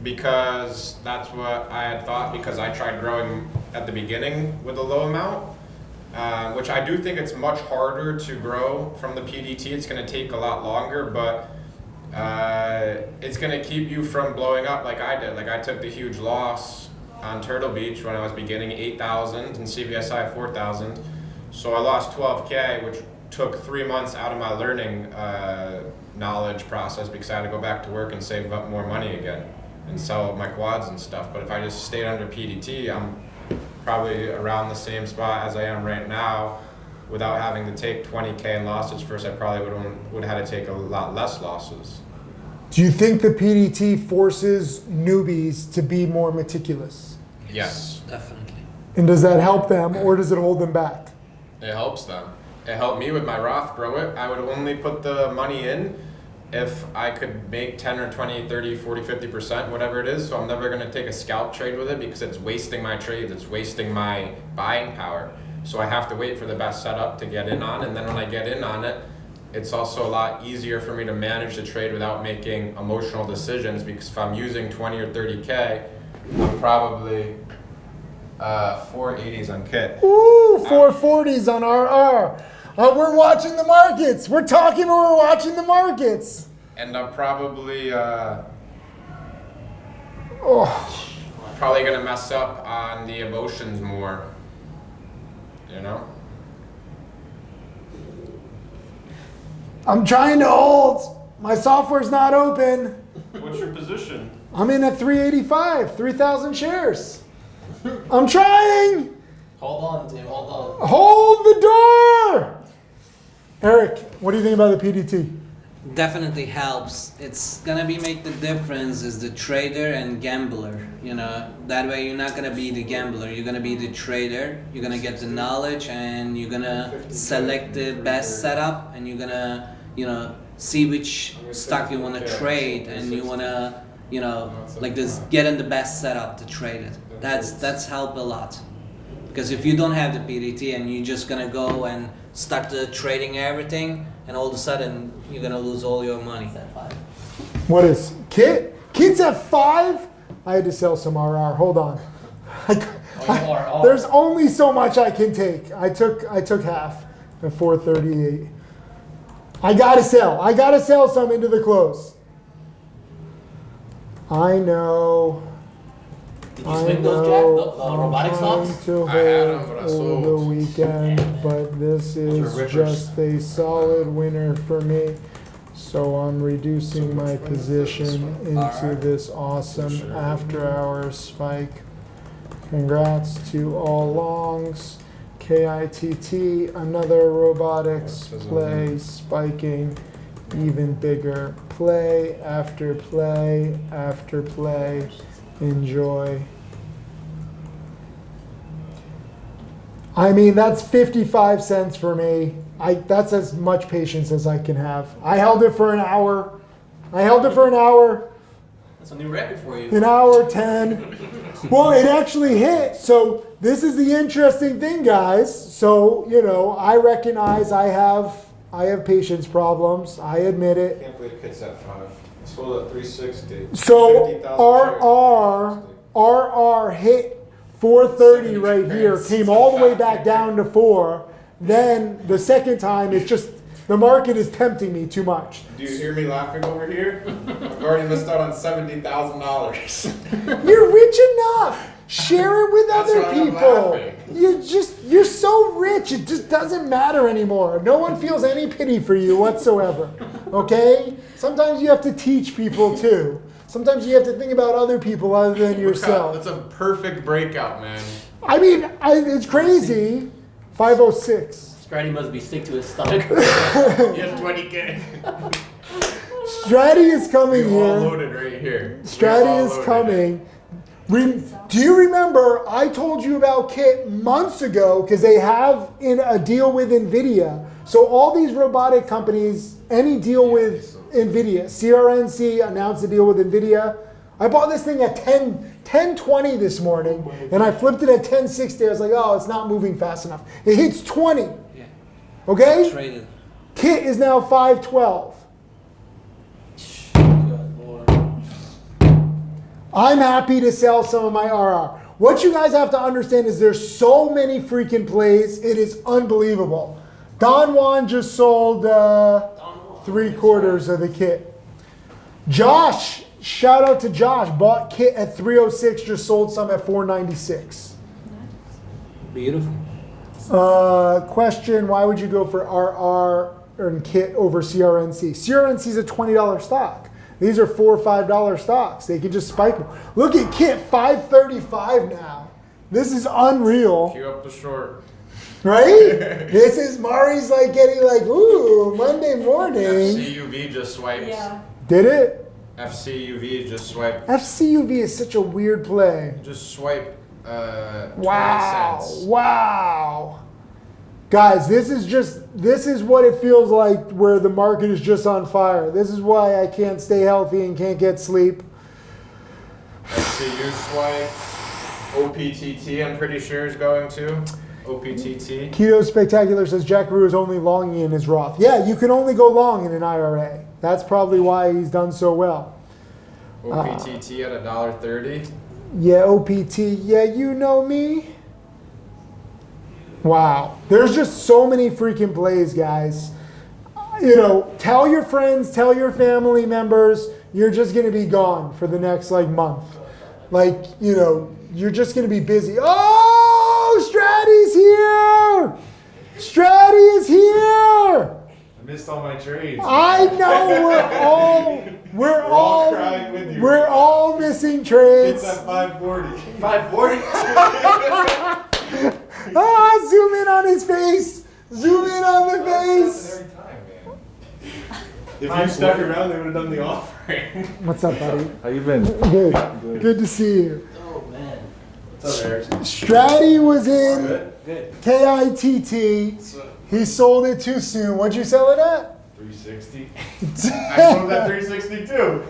Speaker 5: because that's what I had thought, because I tried growing at the beginning with a low amount, which I do think it's much harder to grow from the PDT. It's going to take a lot longer, but it's going to keep you from blowing up like I did. Like, I took the huge loss on Turtle Beach when I was beginning 8,000 and CVSI 4,000. So I lost 12K, which took 3 months out of my learning knowledge process, because I had to go back to work and save up more money again and sell my quads and stuff. But if I just stayed under PDT, I'm probably around the same spot as I am right now. Without having to take 20K in losses first, I probably would have had to take a lot less losses.
Speaker 1: Do you think the PDT forces newbies to be more meticulous?
Speaker 5: Yes.
Speaker 4: Definitely.
Speaker 1: And does that help them, or does it hold them back?
Speaker 5: It helps them. it helped me with my Roth grow it. I would only put the money in if I could make 10 or 20, 30, 40, 50%, whatever it is. So I'm never going to take a scalp trade with it because it's wasting my trades. It's wasting my buying power. So I have to wait for the best setup to get in on. And then when I get in on it, it's also a lot easier for me to manage the trade without making emotional decisions, because if I'm using 20 or 30K, I'm probably 480s on Kit.
Speaker 1: Ooh, 440s on RR. We're watching the markets. We're talking, but we're watching the markets.
Speaker 5: And I'm probably
Speaker 1: Oh,
Speaker 5: probably gonna mess up on the emotions more. You know?
Speaker 1: I'm trying to hold. My software's not open.
Speaker 5: What's your position?
Speaker 1: I'm in at 385, 3,000 shares. I'm trying.
Speaker 3: Hold on, Tim. Hold on.
Speaker 1: Hold the door. Eric, what do you think about the PDT?
Speaker 4: Definitely helps. It's gonna be make the difference is the trader and gambler. You know, that way you're not gonna be the gambler. You're gonna be the trader. You're gonna get the knowledge and you're gonna select the best setup and you're gonna, you know, see which stock you wanna trade and you wanna, you know, like this, getting the best setup to trade it. That's helped a lot. Because if you don't have the PDT and you're just gonna go and start the trading everything, and all of a sudden you're gonna lose all your money.
Speaker 1: What is Kit? Kit's at 5. I had to sell some RR. Hold on. There's only so much I can take. I took half at 438. I gotta sell. I gotta sell some into the close. I know.
Speaker 3: Did you swing those, Jack? The robotic stocks?
Speaker 1: To
Speaker 5: I had 'em, but I
Speaker 1: hold
Speaker 5: sold.
Speaker 1: over the weekend, but this is
Speaker 3: rippers.
Speaker 1: just a solid winner for me. So I'm reducing my position into this awesome after hours spike. Congrats to all longs. KITT, another robotics play spiking, even bigger. Play after play after play. Enjoy. I mean, that's 55 cents for me. That's as much patience as I can have. I held it for an hour.
Speaker 3: That's a new record for you.
Speaker 1: An hour 10. Well, it actually hit. So this is the interesting thing, guys. So, you know, I recognize I have patience problems. I admit
Speaker 5: I
Speaker 1: it.
Speaker 5: can't believe Kit's at 5. I sold at 360.
Speaker 1: So
Speaker 5: 50,000
Speaker 1: RR hit 430 right here, came all the way back down to 4. Then the second time, it's just, the market is tempting me too much.
Speaker 5: Do you hear me laughing over here? I've already missed out on $70,000.
Speaker 1: You're rich enough. Share it with
Speaker 5: That's
Speaker 1: other
Speaker 5: why I'm
Speaker 1: people.
Speaker 5: laughing.
Speaker 1: You're so rich, it just doesn't matter anymore. No one feels any pity for you whatsoever. Okay? Sometimes you have to teach people too. Sometimes you have to think about other people other than yourself.
Speaker 5: That's a perfect breakout, man.
Speaker 1: I mean, it's crazy. 506.
Speaker 3: Strati must be sick to his stomach.
Speaker 5: You have 20K.
Speaker 1: Strati is coming
Speaker 5: We all
Speaker 1: here.
Speaker 5: loaded right here. We all
Speaker 1: Strati is
Speaker 5: loaded.
Speaker 1: coming. Do you remember I told you about Kit months ago because they have in a deal with NVIDIA. So all these robotic companies, any deal with NVIDIA, CRNC announced a deal with NVIDIA. I bought this thing at 10:20 this morning, and I flipped it at 10:60. I was like, oh, it's not moving fast enough. It hits 20.
Speaker 4: Yeah.
Speaker 1: Okay?
Speaker 4: Traded.
Speaker 1: Kit is now 512.
Speaker 3: Good Lord.
Speaker 1: I'm happy to sell some of my RR. What you guys have to understand is there's so many freaking plays. It is unbelievable. Don Juan just sold 3/4 of the Kit. Josh, shout out to Josh, bought Kit at 306, just sold some at 496.
Speaker 4: Beautiful.
Speaker 1: Question, why would you go for RR and Kit over CRNC? CRNC is a $20 stock. These are $4 or $5 stocks. They can just spike them. Look at Kit, 535 now. This is unreal,
Speaker 5: Cue up the short.
Speaker 1: right? This is Mari's like getting like, ooh, Monday morning.
Speaker 5: FCUV just swiped.
Speaker 2: Yeah.
Speaker 1: Did it?
Speaker 5: FCUV just swiped.
Speaker 1: FCUV is such a weird play.
Speaker 5: Just swipe 20
Speaker 1: Wow,
Speaker 5: cents.
Speaker 1: wow. Guys, this is what it feels like where the market is just on fire. This is why I can't stay healthy and can't get sleep.
Speaker 5: I see you swipe. OPTT, I'm pretty sure is going to. OPTT.
Speaker 1: Keto Spectacular says Jack Rue is only long in his Roth. Yeah, you can only go long in an IRA. That's probably why he's done so well.
Speaker 5: OPTT at $1.30.
Speaker 1: Yeah, OPT. Yeah, you know me. Wow. There's just so many freaking plays, guys. You know, tell your friends, tell your family members, you're just going to be gone for the next like month. Like, you know, you're just going to be busy. Oh, Strati's here. Strati is here.
Speaker 5: I missed all my trades.
Speaker 1: I know we're all
Speaker 5: crying with you.
Speaker 1: We're all missing trades.
Speaker 5: It's at 540. 540?
Speaker 1: Ah, zoom in on his face. Zoom in on the face.
Speaker 5: Every time, man. If you stuck around, they would have done the offering.
Speaker 1: What's up, buddy?
Speaker 5: How you been?
Speaker 1: Good. Good to see you.
Speaker 3: Oh man.
Speaker 5: What's up, Eric?
Speaker 1: Stratty was in
Speaker 3: Good.
Speaker 1: KITT. He sold it too soon. What'd you sell it at?
Speaker 5: 360. I sold that 360 too.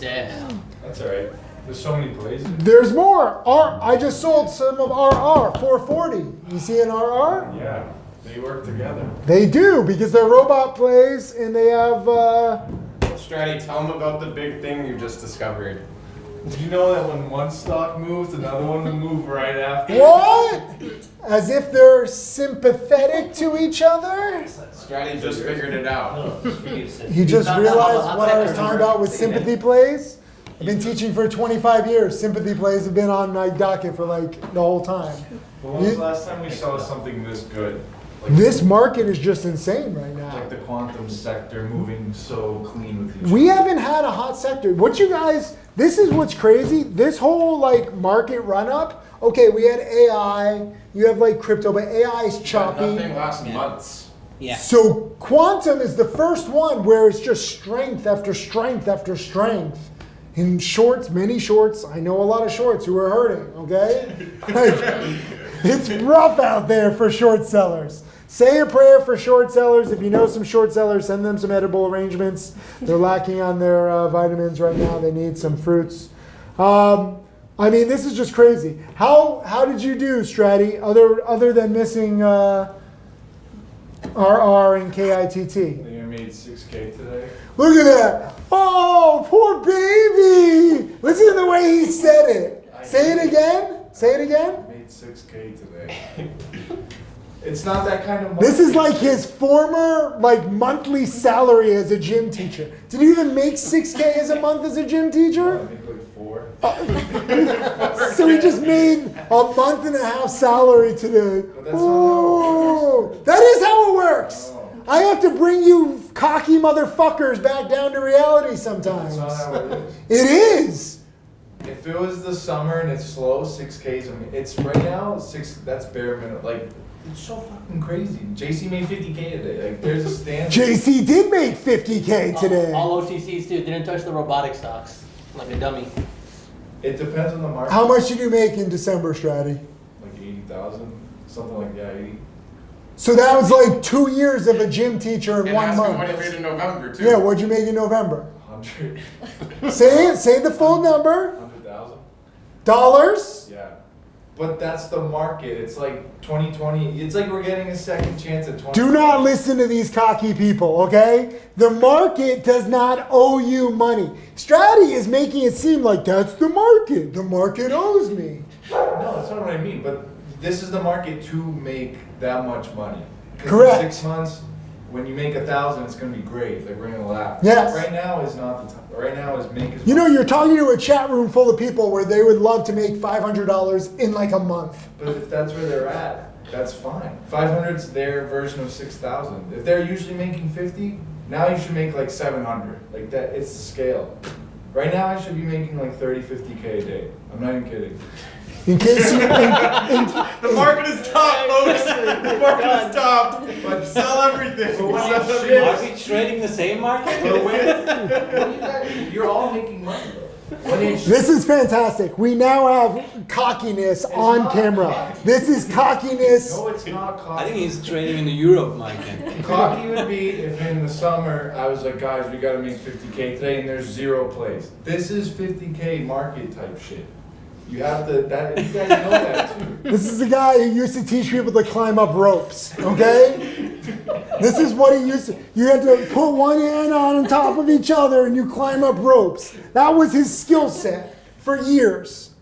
Speaker 3: Damn.
Speaker 5: That's all right. There's so many plays.
Speaker 1: There's more. I just sold some of RR 440. You see an RR?
Speaker 5: Yeah, they work together.
Speaker 1: They do because they're robot plays and they have.
Speaker 5: Stratty, tell them about the big thing you just discovered. Did you know that when one stock moves, another one will move right after?
Speaker 1: What? As if they're sympathetic to each other?
Speaker 5: Stratty just figured it out.
Speaker 1: He just realized what I was talking about with sympathy plays. I've been teaching for 25 years. Sympathy plays have been on my docket for like the whole time.
Speaker 5: When was the last time we saw something this good? Like,
Speaker 1: This market is just insane right now.
Speaker 5: like the quantum sector moving so clean with each
Speaker 1: We haven't had a hot sector. What you guys, this is what's crazy. This whole like market run up. Okay, we had AI, you have like crypto, but AI is choppy.
Speaker 5: Nothing lasts months.
Speaker 4: Yeah.
Speaker 1: So quantum is the first one where it's just strength after strength after strength. In shorts, many shorts, I know a lot of shorts who are hurting, okay? Like, it's rough out there for short sellers. Say a prayer for short sellers. If you know some short sellers, send them some edible arrangements. They're lacking on their vitamins right now. They need some fruits. I mean, this is just crazy. How did you do, Stratty, other than missing RR and KITT?
Speaker 5: I think I made 6K today.
Speaker 1: Look at that. Oh, poor baby. Listen to the way he said it. Say it again. Say it again.
Speaker 5: I made 6K today. It's not that kind of money.
Speaker 1: This is like his former monthly salary as a gym teacher. Did he even make 6K as a month as a gym
Speaker 5: I
Speaker 1: teacher?
Speaker 5: think like 4.
Speaker 1: So he just made a month and a half salary today.
Speaker 5: But that's not how it works.
Speaker 1: That is how it works.
Speaker 5: No.
Speaker 1: I have to bring you cocky motherfuckers back down to reality sometimes.
Speaker 5: That's not how it is.
Speaker 1: It is.
Speaker 6: If it was the summer and it's slow, 6Ks. I mean, it's right now 6. That's bare minimum. Like, it's so fucking crazy. JC made 50K today. Like, there's a standard.
Speaker 1: JC did make 50K today.
Speaker 3: All OTCs too. Didn't touch the robotic stocks like a dummy.
Speaker 6: It depends on the market.
Speaker 1: How much did you make in December, Stratty?
Speaker 6: Like 80,000, something like 80.
Speaker 1: So that was like 2 years of a gym teacher in
Speaker 5: And
Speaker 1: 1
Speaker 5: ask me
Speaker 1: month.
Speaker 5: what I made in November too.
Speaker 1: Yeah, what'd you make in November?
Speaker 6: 100.
Speaker 1: Say it. Say the full number.
Speaker 6: 100,000.
Speaker 1: Dollars.
Speaker 6: Yeah. But that's the market. It's like 2020. It's like we're getting a second chance at 20.
Speaker 1: Do not listen to these cocky people, okay? The market does not owe you money. Stratty is making it seem like that's the market. The market owes me.
Speaker 6: No, that's not what I mean. But this is the market to make that much money. 'Cause
Speaker 1: Correct.
Speaker 6: In 6 months, when you make 1,000, it's gonna be great. Like, we're gonna laugh.
Speaker 1: Yes.
Speaker 6: Right now is not the time. Right now is make as
Speaker 1: You know,
Speaker 6: much.
Speaker 1: you're talking to a chat room full of people where they would love to make $500 in like a month.
Speaker 6: But if that's where they're at, that's fine. 500's their version of 6,000. If they're usually making 50, now you should make like 700. Like that, it's the scale. Right now I should be making like 30, 50K a day. I'm not even kidding.
Speaker 1: In case you,
Speaker 5: The market is top, folks. The market is top. But sell everything.
Speaker 6: But when
Speaker 5: Sell
Speaker 6: it
Speaker 5: everything.
Speaker 4: Are we trading the same market?
Speaker 6: But when you guys, you're all making money though. When it's
Speaker 1: this is fantastic. We now have cockiness on
Speaker 6: not
Speaker 1: camera.
Speaker 6: cocky.
Speaker 1: This is cockiness.
Speaker 6: no, it's not cocky.
Speaker 4: I think he's trading in the Europe market.
Speaker 6: Cocky would be if in the summer I was like, guys, we gotta make 50K today, and there's 0 plays. This is 50K market type shit. You have to. That you guys know that too.
Speaker 1: This is the guy who used to teach people to climb up ropes, okay? This is what he used to, you had to put one hand on top of each other and you climb up ropes. That was his skill set for years.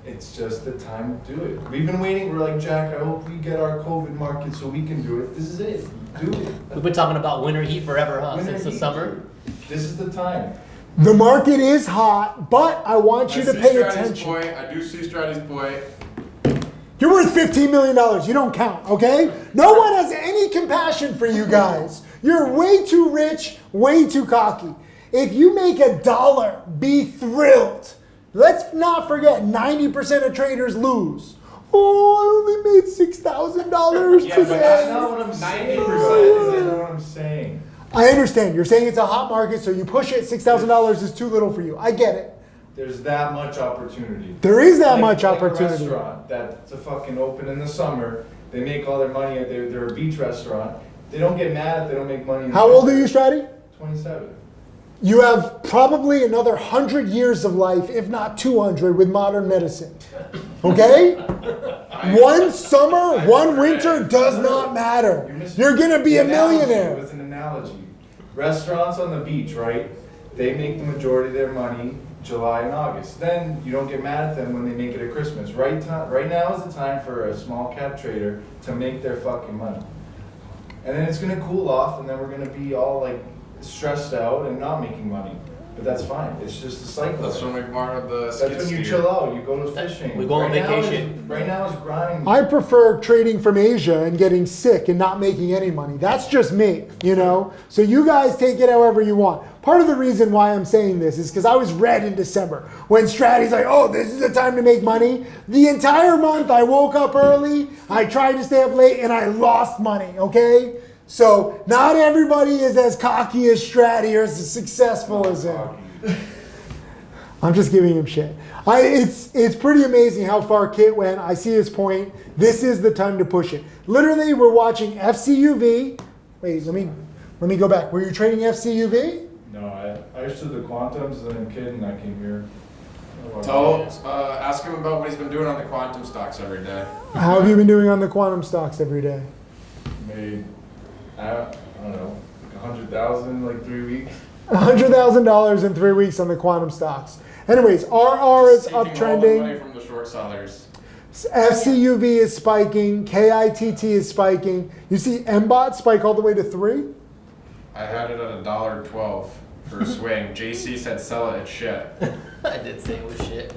Speaker 6: It's just the time to do it. We've been waiting. We're like, Jack, I hope we get our COVID market so we can do it. This is it. Do it.
Speaker 3: We've been talking about winter heat forever, huh?
Speaker 6: Winter
Speaker 3: Since the
Speaker 6: heat.
Speaker 3: summer.
Speaker 6: This is the time.
Speaker 1: The market is hot, but I want you to pay
Speaker 5: Strati's
Speaker 1: attention.
Speaker 5: point. I do see Strati's point.
Speaker 1: You're worth $15 million. You don't count, okay? No one has any compassion for you guys. You're way too rich, way too cocky. If you make $1, be thrilled. Let's not forget 90% of traders lose. Oh, I only made $6,000
Speaker 5: Yeah, but
Speaker 1: today.
Speaker 6: That's not what I'm saying. 90% is not what I'm saying.
Speaker 1: I understand. You're saying it's a hot market, so you push it. $6,000 is too little for you. I get it.
Speaker 6: There's that much opportunity.
Speaker 1: There is that
Speaker 6: Like-
Speaker 1: much
Speaker 6: like
Speaker 1: opportunity.
Speaker 6: A restaurant that's a fucking open in the summer. They make all their money. They're a beach restaurant. They don't get mad if they don't make money. In the
Speaker 1: How old are
Speaker 6: winter.
Speaker 1: you, Strati?
Speaker 6: 27.
Speaker 1: You have probably another 100 years of life, if not 200, with modern medicine. Okay? One summer, one winter does not matter. You're going to be a
Speaker 6: The analogy
Speaker 1: millionaire.
Speaker 6: was an analogy. Restaurants on the beach, right? They make the majority of their money July and August. Then you don't get mad at them when they make it at Christmas. Right now is the time for a small cap trader to make their fucking money. And then it's gonna cool off, and then we're gonna be all like stressed out and not making money. But that's fine. It's just a cycle.
Speaker 5: That's when we borrowed the
Speaker 6: That's
Speaker 5: skid
Speaker 6: when you
Speaker 5: steer.
Speaker 6: chill out. You go to fishing.
Speaker 3: We go on
Speaker 6: Right now
Speaker 3: vacation.
Speaker 6: right now is grind.
Speaker 1: I prefer trading from Asia and getting sick and not making any money. That's just me, you know? So you guys take it however you want. Part of the reason why I'm saying this is because I was red in December when Strati's like, oh, this is the time to make money. The entire month I woke up early, I tried to stay up late, and I lost money, okay? So not everybody is as cocky as Strati or as successful as him. I'm just giving him shit. It's pretty amazing how far Kit went. I see his point. This is the time to push it. Literally, we're watching FCUV. Wait, let me go back. Were you trading FCUV?
Speaker 6: No, I understood the quantums, and then kid, and I came here.
Speaker 5: Ask him about what he's been doing on the quantum stocks every day.
Speaker 1: How have you been doing on the quantum stocks every day?
Speaker 6: Made, I don't know, 100,000 in like 3 weeks.
Speaker 1: $100,000 in 3 weeks on the quantum stocks. Anyways, RR is
Speaker 5: Taking all the
Speaker 1: uptrending.
Speaker 5: money from the short sellers.
Speaker 1: FCUV is spiking. KITT is spiking. You see MBOT spike all the way to 3?
Speaker 5: I had it at $1.12 for a swing. JC said sell it, it's shit.
Speaker 3: I did say it was shit.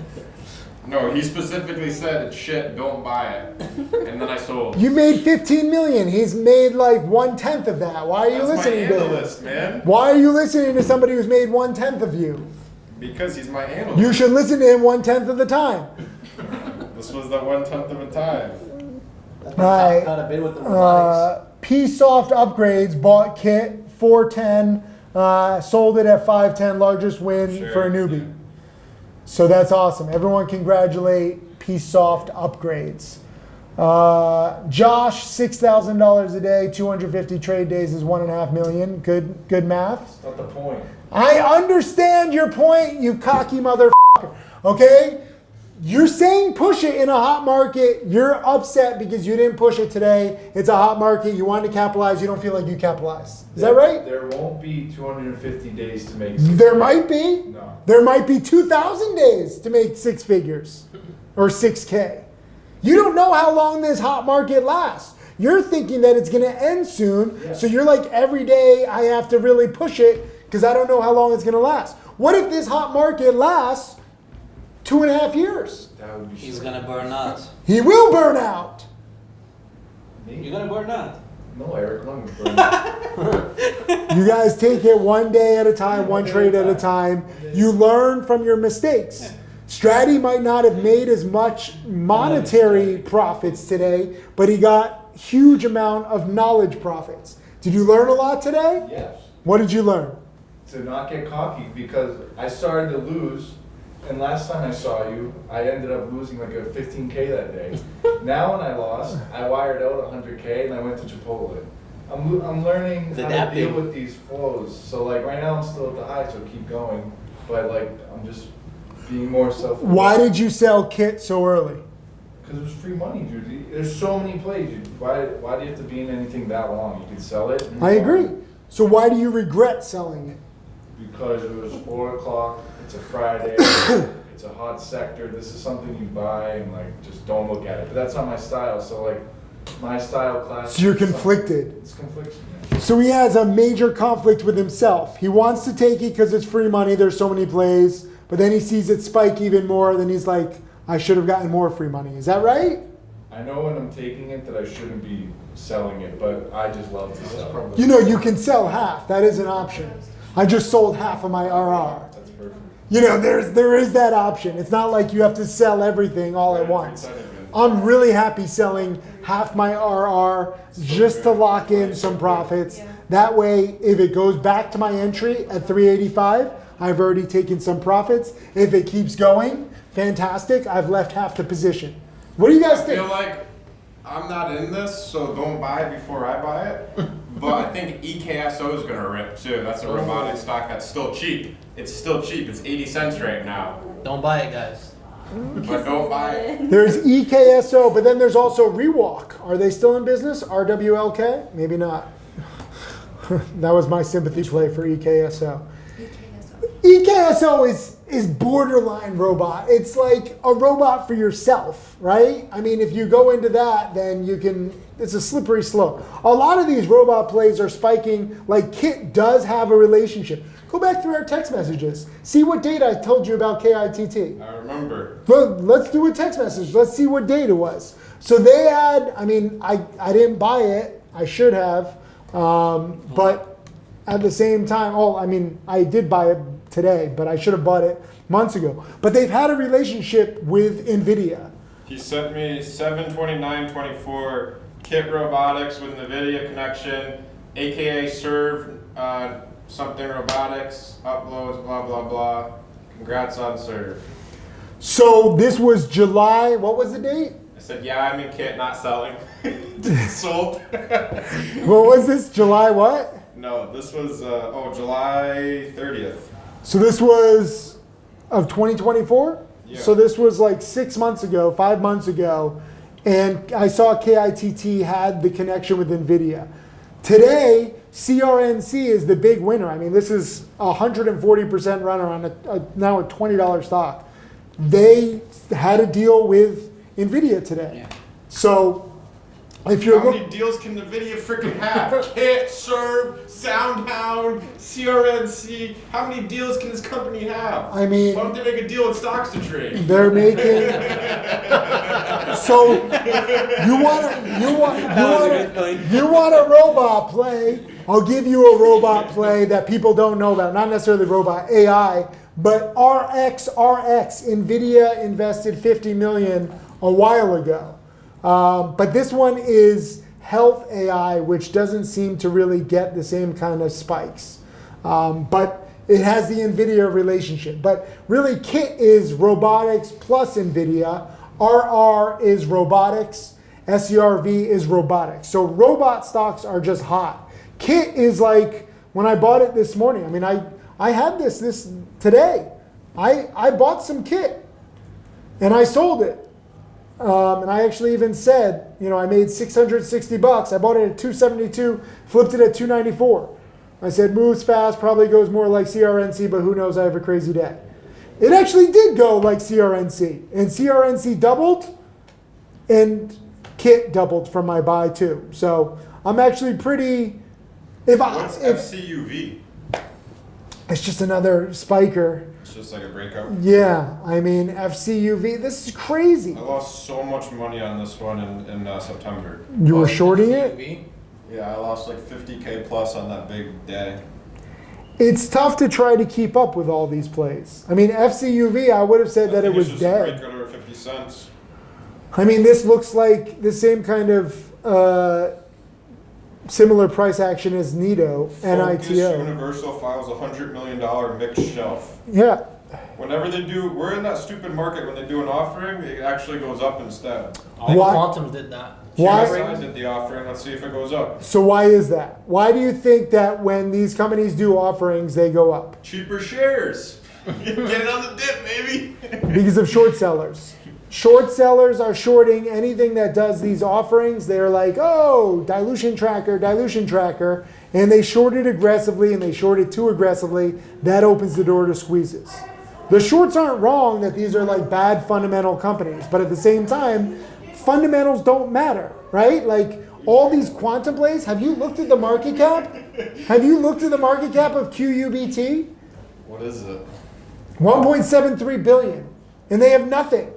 Speaker 5: No, he specifically said it's shit, don't buy it. And then I sold.
Speaker 1: You made 15 million. He's made like 1/10 of that. Why are you
Speaker 5: That's
Speaker 1: listening
Speaker 5: my
Speaker 1: to him?
Speaker 5: analyst, man.
Speaker 1: Why are you listening to somebody who's made 1/10 of you?
Speaker 5: Because he's my analyst.
Speaker 1: You should listen to him 1/10 of the time.
Speaker 5: This was the 1/10 of a time.
Speaker 1: Right.
Speaker 3: Got a bid with the robotics.
Speaker 1: P-Soft Upgrades bought Kit 410, sold it at 510, largest win
Speaker 5: Sure,
Speaker 1: for a newbie.
Speaker 5: yeah.
Speaker 1: So that's awesome. Everyone congratulate P-Soft Upgrades. Josh, $6,000 a day, 250 trade days is 1.5 million. Good math.
Speaker 6: That's not the point.
Speaker 1: I understand your point, you cocky motherfucker. Okay? You're saying push it in a hot market. You're upset because you didn't push it today. It's a hot market. You wanted to capitalize. You don't feel like you capitalized. Is that right?
Speaker 6: There won't be 250 days to make.
Speaker 1: There might be.
Speaker 6: No.
Speaker 1: There might be 2,000 days to make 6 figures or 6K. You don't know how long this hot market lasts. You're thinking that it's going to end soon.
Speaker 6: Yeah.
Speaker 1: So you're like, every day I have to really push it because I don't know how long it's going to last. What if this hot market lasts 2.5 years?
Speaker 6: That would be.
Speaker 4: He's
Speaker 6: sick.
Speaker 4: gonna burn out.
Speaker 1: He will burn out.
Speaker 6: Me?
Speaker 4: You're gonna burn out.
Speaker 6: No, Eric, I'm gonna burn.
Speaker 1: You guys take it one day at a time, one
Speaker 6: One day
Speaker 1: trade
Speaker 6: at
Speaker 1: at
Speaker 6: a
Speaker 1: a time. You learn from your mistakes. Strati might not have made as much monetary profits today, but he got huge amount of knowledge profits. Did you learn a lot today?
Speaker 6: Yes.
Speaker 1: What did you learn?
Speaker 6: To not get cocky, because I started to lose, and last time I saw you, I ended up losing like a 15K that day. Now when I lost, I wired out 100K and I went to Chipotle. I'm learning
Speaker 3: It's
Speaker 6: how
Speaker 3: adapting.
Speaker 6: to deal with these flows. So like right now I'm still at the high, so keep going. But like I'm just being more self-aware.
Speaker 1: Why did you sell kit so early?
Speaker 6: Because it was free money, dude. There's so many plays. Why do you have to be in anything that long? You can sell it. and
Speaker 1: I
Speaker 6: move on.
Speaker 1: agree. So why do you regret selling it?
Speaker 6: Because it was 4 o'clock, it's a Friday, it's a hot sector, this is something you buy and like, just don't look at it. But that's not my style, so like, my style class.
Speaker 1: So you're
Speaker 6: is something-
Speaker 1: conflicted.
Speaker 6: It's confliction, yeah.
Speaker 1: So he has a major conflict with himself. He wants to take it because it's free money, there's so many plays, but then he sees it spike even more, then he's like, I should have gotten more free money. Is that right?
Speaker 6: I know when I'm taking it that I shouldn't be selling it, but I just love to sell.
Speaker 1: You know, you can sell half. That is an option. I just sold half of my RR.
Speaker 6: That's perfect.
Speaker 1: You know, there is that option. It's not like you have to sell everything all at once. I'm really happy selling half my RR just to lock in some profits. That way, if it goes back to my entry at 385, I've already taken some profits. If it keeps going, fantastic. I've left half the position. What do you guys
Speaker 5: I
Speaker 1: think?
Speaker 5: feel like I'm not in this, so don't buy it before I buy it. But I think EKSO is gonna rip too. That's a robotic stock that's still cheap. It's still cheap. It's 80 cents right now.
Speaker 3: Don't buy it, guys.
Speaker 5: But don't buy it.
Speaker 1: There's EKSO, but then there's also Rewalk. Are they still in business? RWLK? Maybe not. That was my sympathy play for EKSO. EKSO is borderline robot. It's like a robot for yourself, right? I mean, if you go into that, then you can, it's a slippery slope. A lot of these robot plays are spiking, like Kit does have a relationship. Go back through our text messages. See what date I told you about KITT.
Speaker 5: I remember.
Speaker 1: Well, let's do a text message. Let's see what date it was. So they had, I mean, I didn't buy it. I should have. But at the same time, I did buy it today, but I should have bought it months ago. But they've had a relationship with NVIDIA.
Speaker 5: He sent me 7/29/24 Kit Robotics with NVIDIA connection, aka Serve something robotics, uploads, blah, blah, blah. Congrats on Serve.
Speaker 1: So this was July, what was the date?
Speaker 5: I said, yeah, I'm in Kit, not selling. Sold.
Speaker 1: What was this, July what?
Speaker 5: No, this was, July 30th.
Speaker 1: So this was of 2024?
Speaker 5: Yeah.
Speaker 1: So this was like 6 months ago, 5 months ago, and I saw KITT had the connection with NVIDIA. Today, CRNC is the big winner. I mean, this is a 140% runner on now a $20 stock. They had a deal with NVIDIA today.
Speaker 4: Yeah.
Speaker 1: So if you're
Speaker 5: How many deals can NVIDIA freaking have? Kit, Serve, SoundHound, CRNC. How many deals can this company have?
Speaker 1: I mean,
Speaker 5: Why don't they make a deal with stocks to trade?
Speaker 1: they're making. So you want a robot play? I'll give you a robot play that people don't know about. Not necessarily robot AI, but RXRX. NVIDIA invested $50 million a while ago. But this one is Health AI, which doesn't seem to really get the same kind of spikes. But it has the NVIDIA relationship. But really, Kit is robotics plus NVIDIA. RR is robotics. SERV is robotics. So robot stocks are just hot. Kit is like, when I bought it this morning, I mean, I had this today. I bought some Kit and I sold it. And I actually even said, I made $660. I bought it at 272, flipped it at 294. I said, moves fast, probably goes more like CRNC, but who knows, I have a crazy day. It actually did go like CRNC. And CRNC doubled, and Kit doubled from my buy too. So I'm actually pretty...
Speaker 5: What's FCUV?
Speaker 1: It's just another spiker.
Speaker 5: It's just like a breakout.
Speaker 1: Yeah, I mean, FCUV, this is crazy.
Speaker 5: I lost so much money on this one in September.
Speaker 1: You were shorting it?
Speaker 5: Yeah, I lost like 50K plus on that big day.
Speaker 1: It's tough to try to keep up with all these plays. I mean, FCUV, I would have said that it was dead.
Speaker 5: Regular 50 cents.
Speaker 1: I mean, this looks like the same kind of similar price action as NITO,
Speaker 5: Focus
Speaker 1: NITO.
Speaker 5: Universal files $100 million mixed shelf.
Speaker 1: Yeah.
Speaker 5: Whenever they do, we're in that stupid market when they do an offering, it actually goes up instead.
Speaker 3: All
Speaker 1: Why-
Speaker 3: Quantums did that.
Speaker 1: Why-
Speaker 5: GSI did the offering, let's see if it goes up.
Speaker 1: So why is that? Why do you think that when these companies do offerings, they go up?
Speaker 5: Cheaper shares. Get it on the dip, baby.
Speaker 1: Because of short sellers. Short sellers are shorting anything that does these offerings. They're like, oh, dilution tracker, and they short it aggressively, and they short it too aggressively. That opens the door to squeezes. The shorts aren't wrong that these are like bad fundamental companies, but at the same time, fundamentals don't matter, right? Like all these quantum plays, have you looked at the market cap? Have you looked at the market cap of QUBT?
Speaker 5: What is it?
Speaker 1: 1.73 billion, and they have nothing.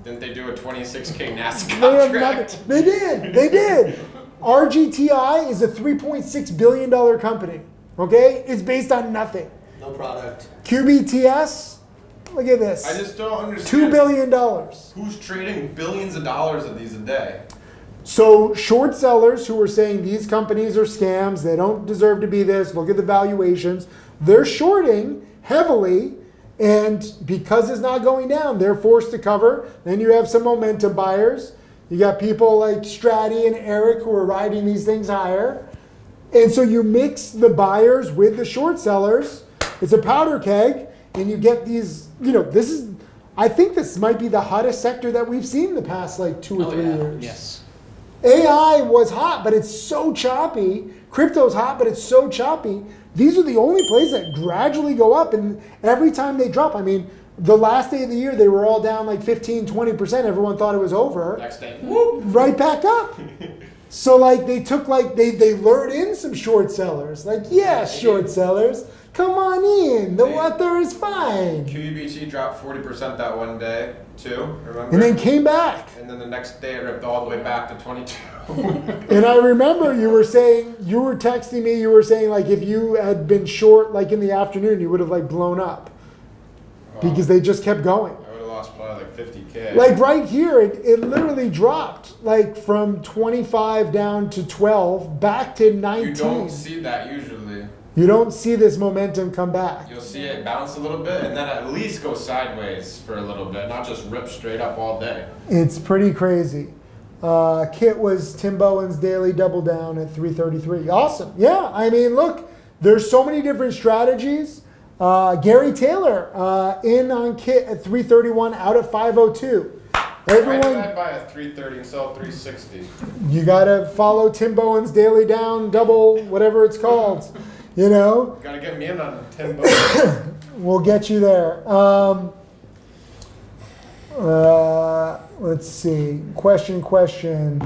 Speaker 5: Didn't they do a 26K NASA
Speaker 1: They have
Speaker 5: contract?
Speaker 1: nothing. They did. RGTI is a $3.6 billion company. Okay? It's based on nothing.
Speaker 3: No product.
Speaker 1: QBTS, look at this.
Speaker 5: I just don't understand.
Speaker 1: $2 billion.
Speaker 5: Who's trading billions of dollars of these a day?
Speaker 1: So short sellers who are saying these companies are scams, they don't deserve to be this, look at the valuations, they're shorting heavily, and because it's not going down, they're forced to cover. Then you have some momentum buyers. You got people like Strati and Eric who are riding these things higher. And so you mix the buyers with the short sellers. It's a powder keg, and you get these, I think this might be the hottest sector that we've seen the past like 2 or 3 years.
Speaker 4: Yes.
Speaker 1: AI was hot, but it's so choppy. Crypto's hot, but it's so choppy. These are the only plays that gradually go up, and every time they drop, I mean, the last day of the year, they were all down like 15, 20%. Everyone thought it was over.
Speaker 5: Next day, whoop.
Speaker 1: Right back up. So like they took like, they lured in some short sellers. Like, yeah, short sellers, come on in. The water is fine.
Speaker 5: QUBT dropped 40% that one day, too, remember?
Speaker 1: And then came back.
Speaker 5: And then the next day it ripped all the way back to 22.
Speaker 1: And I remember you were texting me, you were saying like if you had been short like in the afternoon, you would have like blown up. Because they just kept going.
Speaker 5: I would have lost probably like 50K.
Speaker 1: Like right here, it literally dropped like from 25 down to 12, back to 19.
Speaker 5: You don't see that usually.
Speaker 1: You don't see this momentum come back.
Speaker 5: You'll see it bounce a little bit and then at least go sideways for a little bit, not just rip straight up all day.
Speaker 1: It's pretty crazy. Kit was Tim Bowen's daily double down at 333. Awesome. Yeah, I mean, look, there's so many different strategies. Gary Taylor in on Kit at 331 out of 502.
Speaker 5: Why did I
Speaker 1: Everyone,
Speaker 5: buy a 330 and sell 360?
Speaker 1: you gotta follow Tim Bowen's daily down, double, whatever it's called. You know,
Speaker 5: Gotta get me in on 10 bucks.
Speaker 1: we'll get you there. Let's see. Question.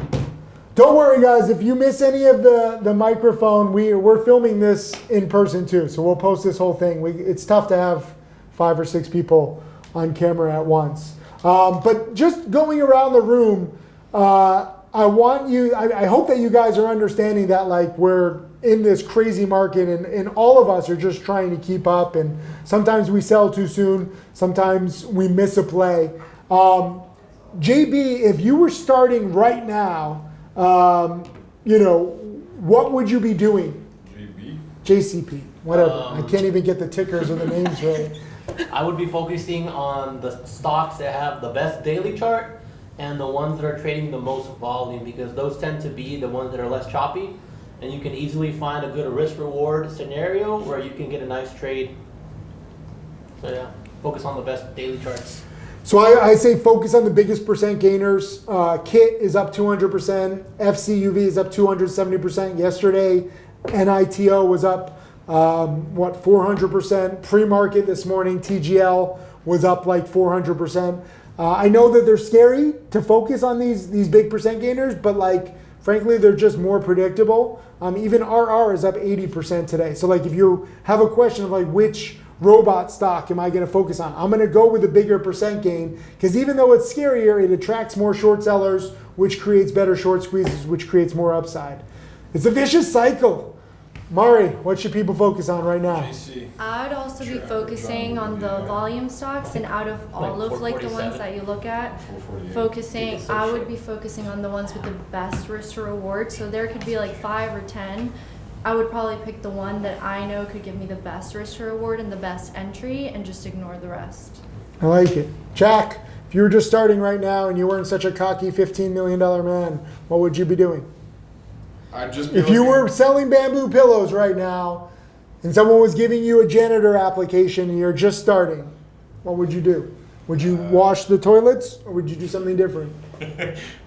Speaker 1: Don't worry, guys. If you miss any of the microphone, we're filming this in person too, so we'll post this whole thing. It's tough to have 5 or 6 people on camera at once. But just going around the room, I hope that you guys are understanding that like we're in this crazy market, and all of us are just trying to keep up. And sometimes we sell too soon. Sometimes we miss a play. JB, if you were starting right now, what would you be doing?
Speaker 5: JB?
Speaker 1: JCP, whatever. I can't even get the tickers or the names right.
Speaker 3: I would be focusing on the stocks that have the best daily chart and the ones that are trading the most volume, because those tend to be the ones that are less choppy, and you can easily find a good risk-reward scenario where you can get a nice trade. So yeah, focus on the best daily charts.
Speaker 1: So I say focus on the biggest percent gainers. KIT is up 200%. FCUV is up 270% yesterday. NITO was up, 400%. Pre-market this morning, TGL was up like 400%. I know that they're scary to focus on these big percent gainers, but like, frankly, they're just more predictable. Even RR is up 80% today. So like if you have a question of like which robot stock am I going to focus on, I'm going to go with a bigger percent gain, because even though it's scarier, it attracts more short sellers, which creates better short squeezes, which creates more upside. It's a vicious cycle. Mari, what should people focus on right now?
Speaker 6: JC.
Speaker 2: I would also be focusing on the volume stocks, and out of all
Speaker 3: Like
Speaker 2: of like the
Speaker 3: 447?
Speaker 2: ones that you look at,
Speaker 6: 448.
Speaker 2: focusing,
Speaker 3: It's so
Speaker 2: I would
Speaker 3: short.
Speaker 2: be focusing on the ones with the best risk to reward. So there could be like 5 or 10. I would probably pick the one that I know could give me the best risk to reward and the best entry, and just ignore the rest.
Speaker 1: I like it. Jack, if you were just starting right now and you weren't such a cocky $15 million man, what would you be doing?
Speaker 5: I'd just be
Speaker 1: If you
Speaker 5: looking-
Speaker 1: were selling bamboo pillows right now and someone was giving you a janitor application and you're just starting, what would you do? Would you wash the toilets or would you do something different?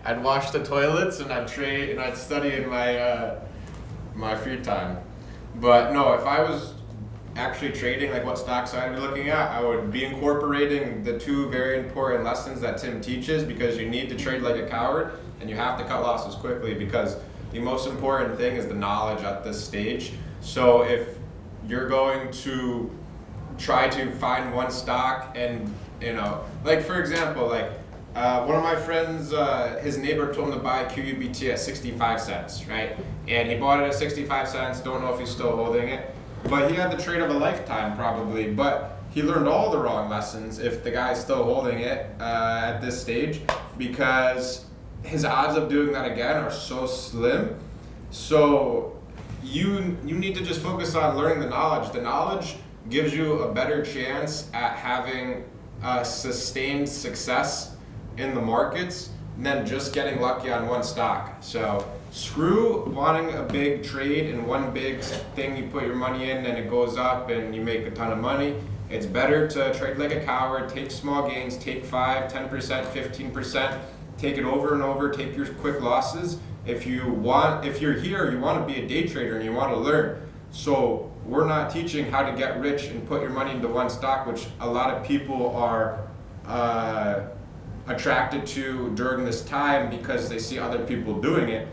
Speaker 5: I'd wash the toilets and I'd trade and I'd study in my free time. But no, if I was actually trading, like what stocks I'd be looking at, I would be incorporating the 2 very important lessons that Tim teaches, because you need to trade like a coward and you have to cut losses quickly, because the most important thing is the knowledge at this stage. So if you're going to try to find one stock and, like for example, like one of my friends, his neighbor told him to buy QUBT at 65 cents, right? And he bought it at 65 cents, don't know if he's still holding it. But he had the trade of a lifetime probably, but he learned all the wrong lessons if the guy's still holding it at this stage, because his odds of doing that again are so slim. So you need to just focus on learning the knowledge. The knowledge gives you a better chance at having sustained success in the markets than just getting lucky on one stock. So screw wanting a big trade and one big thing you put your money in and it goes up and you make a ton of money. It's better to trade like a coward, take small gains, take 5, 10%, 15%, take it over and over, take your quick losses. If you're here, you want to be a day trader and you want to learn. So we're not teaching how to get rich and put your money into one stock, which a lot of people are attracted to during this time because they see other people doing it.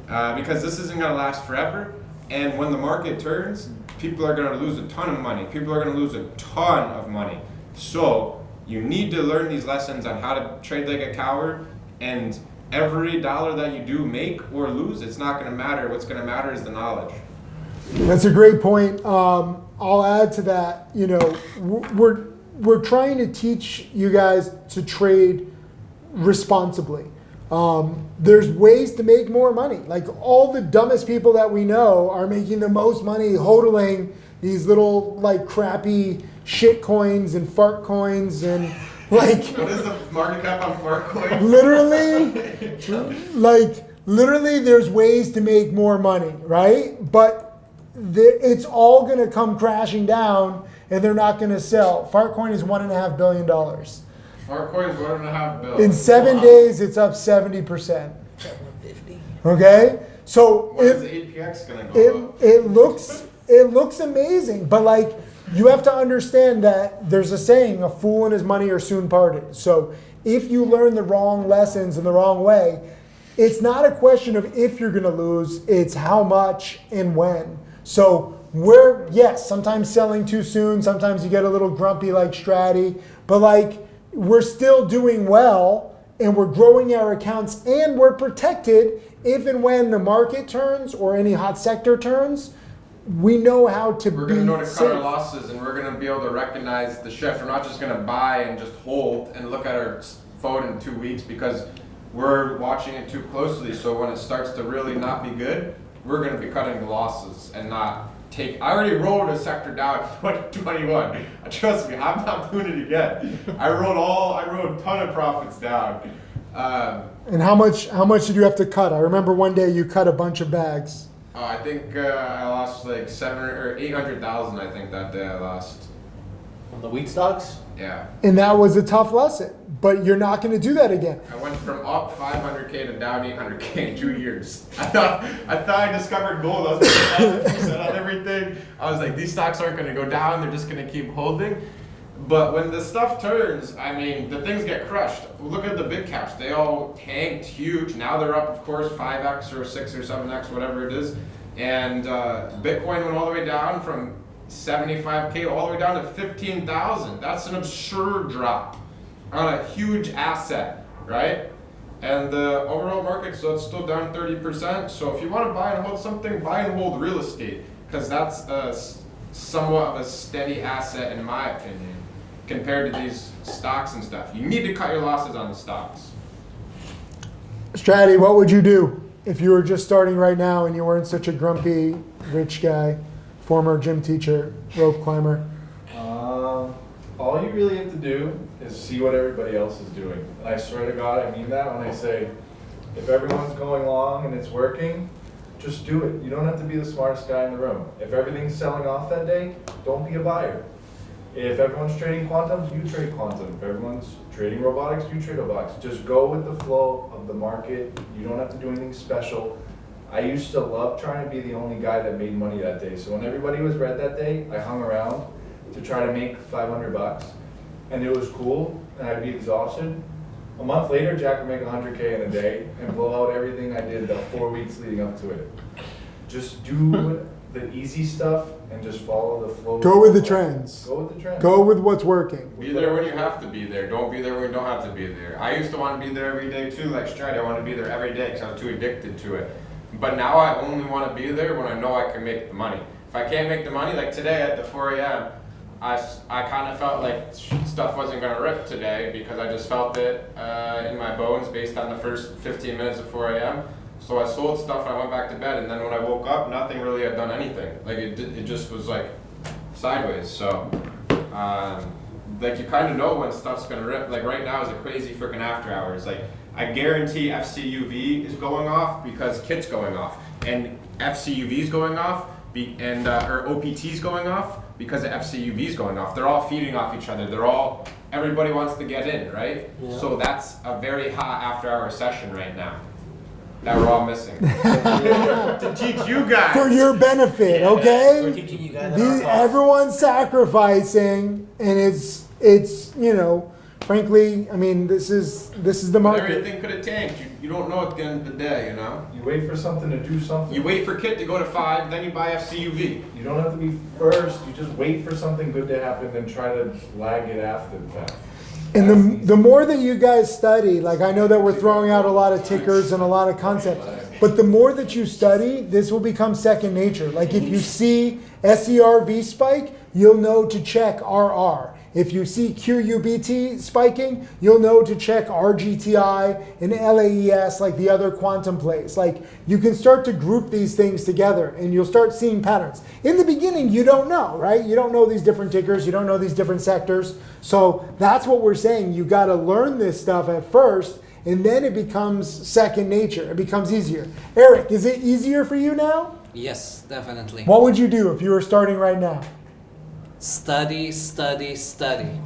Speaker 5: Because this isn't going to last forever, and when the market turns, people are going to lose a ton of money. People are going to lose a ton of money. So you need to learn these lessons on how to trade like a coward, and every dollar that you do make or lose, it's not going to matter. What's going to matter is the knowledge.
Speaker 1: That's a great point. I'll add to that. We're trying to teach you guys to trade responsibly. There's ways to make more money. Like all the dumbest people that we know are making the most money hodling these little like crappy shit coins and fart coins and like
Speaker 5: What is the market cap on Farcoin?
Speaker 1: literally there's ways to make more money, right? But it's all going to come crashing down and they're not going to sell. Fartcoin is $1.5 billion.
Speaker 5: Farcoin's $1.5 billion.
Speaker 1: In 7 days, it's up 70%. Okay, so
Speaker 5: When is APX gonna go up?
Speaker 1: it looks amazing, but like you have to understand that there's a saying: a fool and his money are soon parted. So if you learn the wrong lessons in the wrong way, it's not a question of if you're gonna lose; it's how much and when. So yes, sometimes selling too soon, sometimes you get a little grumpy like Strati, but like we're still doing well and we're growing our accounts and we're protected if and when the market turns or any hot sector turns. We know how to
Speaker 5: We're
Speaker 1: be
Speaker 5: gonna know to cut our
Speaker 1: safe.
Speaker 5: losses, and we're gonna be able to recognize the shift. We're not just gonna buy and just hold and look at our phone in 2 weeks because we're watching it too closely. So when it starts to really not be good, we're gonna be cutting the losses and not take. I already rolled a sector down in 2021. Trust me, I'm not doing it again. I rode a ton of profits down.
Speaker 1: And how much did you have to cut? I remember one day you cut a bunch of bags.
Speaker 5: I think I lost like 700 or 800,000. I think that day I lost.
Speaker 3: On the wheat stocks?
Speaker 5: Yeah.
Speaker 1: And that was a tough lesson, but you're not going to do that again.
Speaker 5: I went from up 500K to down 800K in 2 years. I thought I discovered gold. I was like, on everything. I was like, these stocks aren't going to go down. They're just going to keep holding. But when the stuff turns, I mean, the things get crushed. Look at the big caps. They all tanked huge. Now they're up, of course, 5x or 6 or 7x, whatever it is. And Bitcoin went all the way down from 75K all the way down to 15,000. That's an absurd drop on a huge asset, right? And the overall market, so it's still down 30%. So if you want to buy and hold something, buy and hold real estate. because that's somewhat of a steady asset in my opinion, compared to these stocks and stuff. You need to cut your losses on the stocks.
Speaker 1: Strati, what would you do if you were just starting right now and you weren't such a grumpy rich guy, former gym teacher, rope climber?
Speaker 6: All you really have to do is see what everybody else is doing. And I swear to God, I mean that when I say, if everyone's going long and it's working, just do it. You don't have to be the smartest guy in the room. If everything's selling off that day, don't be a buyer. If everyone's trading quantum, you trade quantum. If everyone's trading robotics, you trade robotics. Just go with the flow of the market. You don't have to do anything special. I used to love trying to be the only guy that made money that day. So when everybody was red that day, I hung around to try to make $500, and it was cool, and I'd be exhausted. A month later, Jack would make 100K in a day and blow out everything I did the 4 weeks leading up to it. Just do the easy stuff and just follow the flow.
Speaker 1: Go with the trends.
Speaker 6: Go with the trends.
Speaker 1: Go with what's working.
Speaker 5: Be there when you have to be there. Don't be there when you don't have to be there. I used to want to be there every day too, like Strati. I want to be there every day because I was too addicted to it. But now I only want to be there when I know I can make the money. If I can't make the money, like today at the 4 a.m., I kind of felt like stuff wasn't going to rip today because I just felt it in my bones based on the first 15 minutes of 4 a.m. So I sold stuff and I went back to bed, and then when I woke up, nothing really had done anything. Like it just was like sideways. So like you kind of know when stuff's going to rip. Like right now is a crazy freaking after hours. Like I guarantee FCUV is going off because KIT's going off, and FCUV's going off, and or OPT's going off because the FCUV's going off. They're all feeding off each other. Everybody wants to get in, right? Yeah. So that's a very hot after-hour session right now that we're all missing. To teach you guys.
Speaker 1: For your benefit, okay?
Speaker 3: We're teaching you guys.
Speaker 1: Everyone's sacrificing, and it's frankly, I mean, this is the market.
Speaker 5: But everything could have tanked. You don't know at the end of the day, you know?
Speaker 6: You wait for something to do something.
Speaker 5: You wait for KIT to go to 5, then you buy FCUV.
Speaker 6: You don't have to be first. You just wait for something good to happen, then try to lag it after the fact.
Speaker 1: And the more that you guys study, like I know that we're throwing out a lot of tickers and a lot of concepts, but the more that you study, this will become second nature. Like if you see SERV spike, you'll know to check RR. If you see QUBT spiking, you'll know to check RGTI and LAES, like the other quantum plays. Like you can start to group these things together and you'll start seeing patterns. In the beginning, you don't know, right? You don't know these different tickers, you don't know these different sectors. So that's what we're saying. You got to learn this stuff at first, and then it becomes second nature. It becomes easier. Eric, is it easier for you now?
Speaker 4: Yes, definitely.
Speaker 1: What would you do if you were starting right now?
Speaker 4: Study, study, study.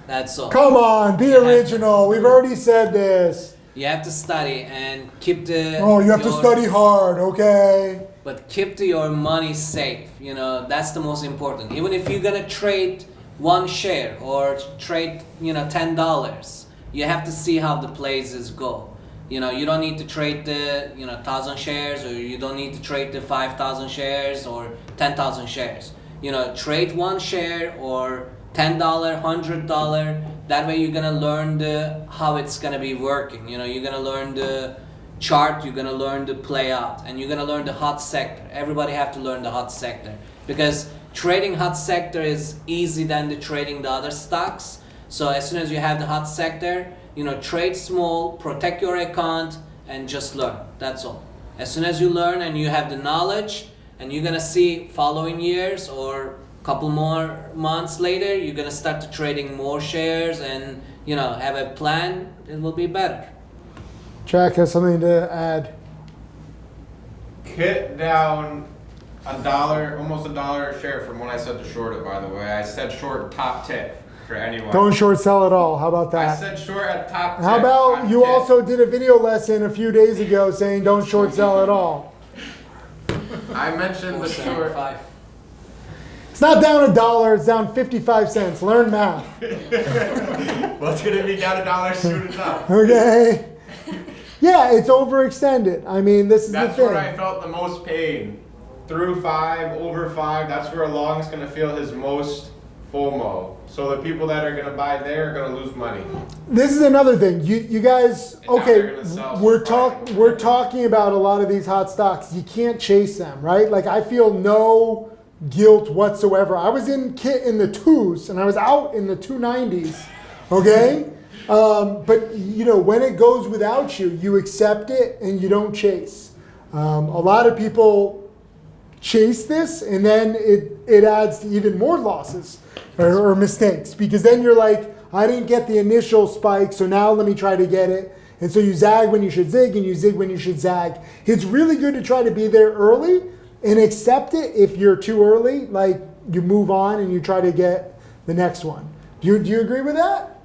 Speaker 4: That's all.
Speaker 1: Come on, be original. We've already said this.
Speaker 4: You have to study and keep the.
Speaker 1: Oh, you have to study hard, okay?
Speaker 4: But keep your money safe. That's the most important. Even if you're gonna trade one share or trade, $10, you have to see how the plays go. You don't need to trade the 1,000 shares, or you don't need to trade the 5,000 shares or 10,000 shares. Trade one share or $10, $100. That way you're gonna learn how it's gonna be working. You're gonna learn the chart, you're gonna learn the play out, and you're gonna learn the hot sector. Everybody have to learn the hot sector, because trading hot sector is easy than the trading the other stocks. So as soon as you have the hot sector, trade small, protect your account, and just learn. That's all. As soon as you learn and you have the knowledge, and you're gonna see following years or couple more months later, you're gonna start to trading more shares and have a plan. It will be better.
Speaker 1: Jack has something to add.
Speaker 5: KIT down $1, almost $1 a share from when I said to short it. By the way, I said short top tip for anyone.
Speaker 1: Don't short sell at all. How about that?
Speaker 5: I said short at top tip.
Speaker 1: How about you
Speaker 5: KIT.
Speaker 1: also did a video lesson a few days ago saying don't short sell at all.
Speaker 5: I mentioned the short.
Speaker 1: It's not down $1, it's down 55 cents. Learn math.
Speaker 5: Well, it's gonna be down $1 soon enough.
Speaker 1: Okay. Yeah, it's overextended. I mean, this is
Speaker 5: That's
Speaker 1: the thing.
Speaker 5: where I felt the most pain. Through 5, over 5, that's where a long is gonna feel his most FOMO. So the people that are gonna buy there are gonna lose money.
Speaker 1: This is another thing. You guys,
Speaker 5: And now
Speaker 1: okay,
Speaker 5: they're gonna sell
Speaker 1: we're talking about a lot of these hot stocks. You can't chase them, right? Like I feel no guilt whatsoever. I was in kit in the 2s and I was out in the 290s. Okay? But you know, when it goes without you, you accept it and you don't chase. A lot of people chase this, and then it adds to even more losses or mistakes, because then you're like, I didn't get the initial spike, so now let me try to get it. And so you zag when you should zig, and you zig when you should zag. It's really good to try to be there early and accept it. If you're too early, like, you move on and you try to get the next one. Do you agree with that?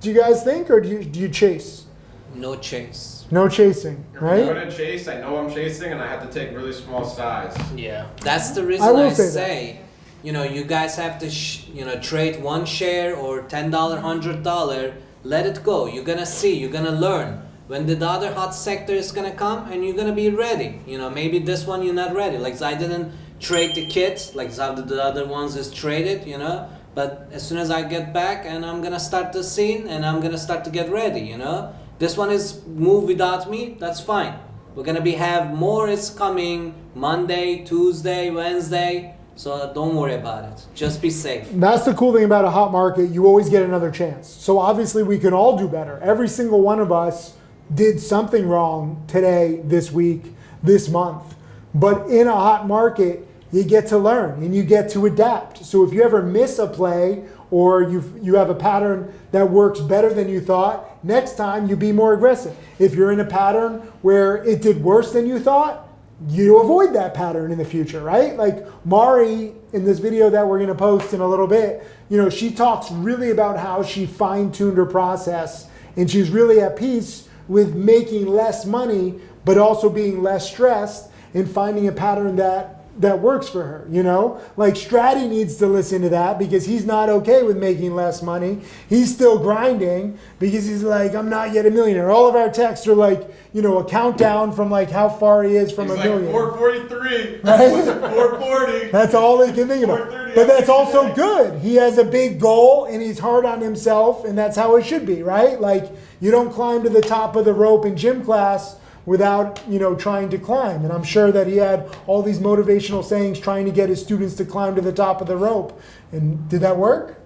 Speaker 1: Do you guys think, or do you chase?
Speaker 4: No chase.
Speaker 1: No chasing,
Speaker 5: If I'm
Speaker 1: right?
Speaker 5: going to chase, I know I'm chasing, and I have to take really small size.
Speaker 3: Yeah.
Speaker 4: That's the reason
Speaker 1: I will
Speaker 4: I
Speaker 1: say
Speaker 4: say, you know, you guys have to, trade one share or $10, $100. Let it go. You're gonna see. You're gonna learn. When the other hot sector is gonna come, and you're gonna be ready. You know, maybe this one you're not ready. Like, I didn't trade the kits like how the other ones is traded. You know, but as soon as I get back, and I'm gonna start the scene, and I'm gonna start to get ready. You know, this one is move without me. That's fine. We're gonna have more is coming Monday, Tuesday, Wednesday. So don't worry about it. Just be safe.
Speaker 1: That's the cool thing about a hot market. You always get another chance. So obviously we can all do better. Every single one of us did something wrong today, this week, this month. But in a hot market, you get to learn and you get to adapt. So if you ever miss a play, or you have a pattern that works better than you thought, next time you be more aggressive. If you're in a pattern where it did worse than you thought, you avoid that pattern in the future, right? Like Mari, in this video that we're gonna post in a little bit, you know, she talks really about how she fine-tuned her process, and she's really at peace with making less money, but also being less stressed and finding a pattern that works for her, you know? Like Strati needs to listen to that, because he's not okay with making less money. He's still grinding because he's like, I'm not yet a millionaire. All of our texts are like, you know, a countdown from like how far he is from
Speaker 5: He's
Speaker 1: a
Speaker 5: like
Speaker 1: million.
Speaker 5: 443,
Speaker 1: Right?
Speaker 5: 440.
Speaker 1: That's all he can think about.
Speaker 5: 4:30
Speaker 1: But that's also
Speaker 5: today.
Speaker 1: good. He has a big goal and he's hard on himself, and that's how it should be, right? Like, you don't climb to the top of the rope in gym class without, you know, trying to climb. And I'm sure that he had all these motivational sayings trying to get his students to climb to the top of the rope. And did that work?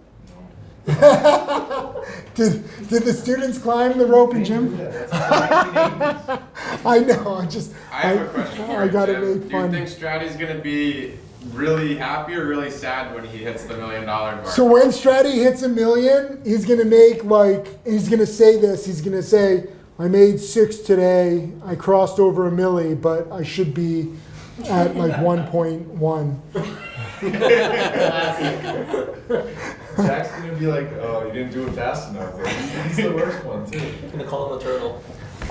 Speaker 1: did the students climb the rope in gym? I know.
Speaker 5: I have a question for
Speaker 1: I
Speaker 5: you,
Speaker 1: gotta
Speaker 5: Jim.
Speaker 1: make
Speaker 5: Do
Speaker 1: fun.
Speaker 5: you think Strati's gonna be really happy or really sad when he hits the $1 million mark?
Speaker 1: So when Strati hits a million, he's gonna make he's gonna say this. He's gonna say, I made 6 today. I crossed over a milli, but I should be at like 1.1.
Speaker 6: Jack's gonna be like, oh, you didn't do it fast enough. Like, he's the worst one too.
Speaker 3: I'm gonna call him a turtle.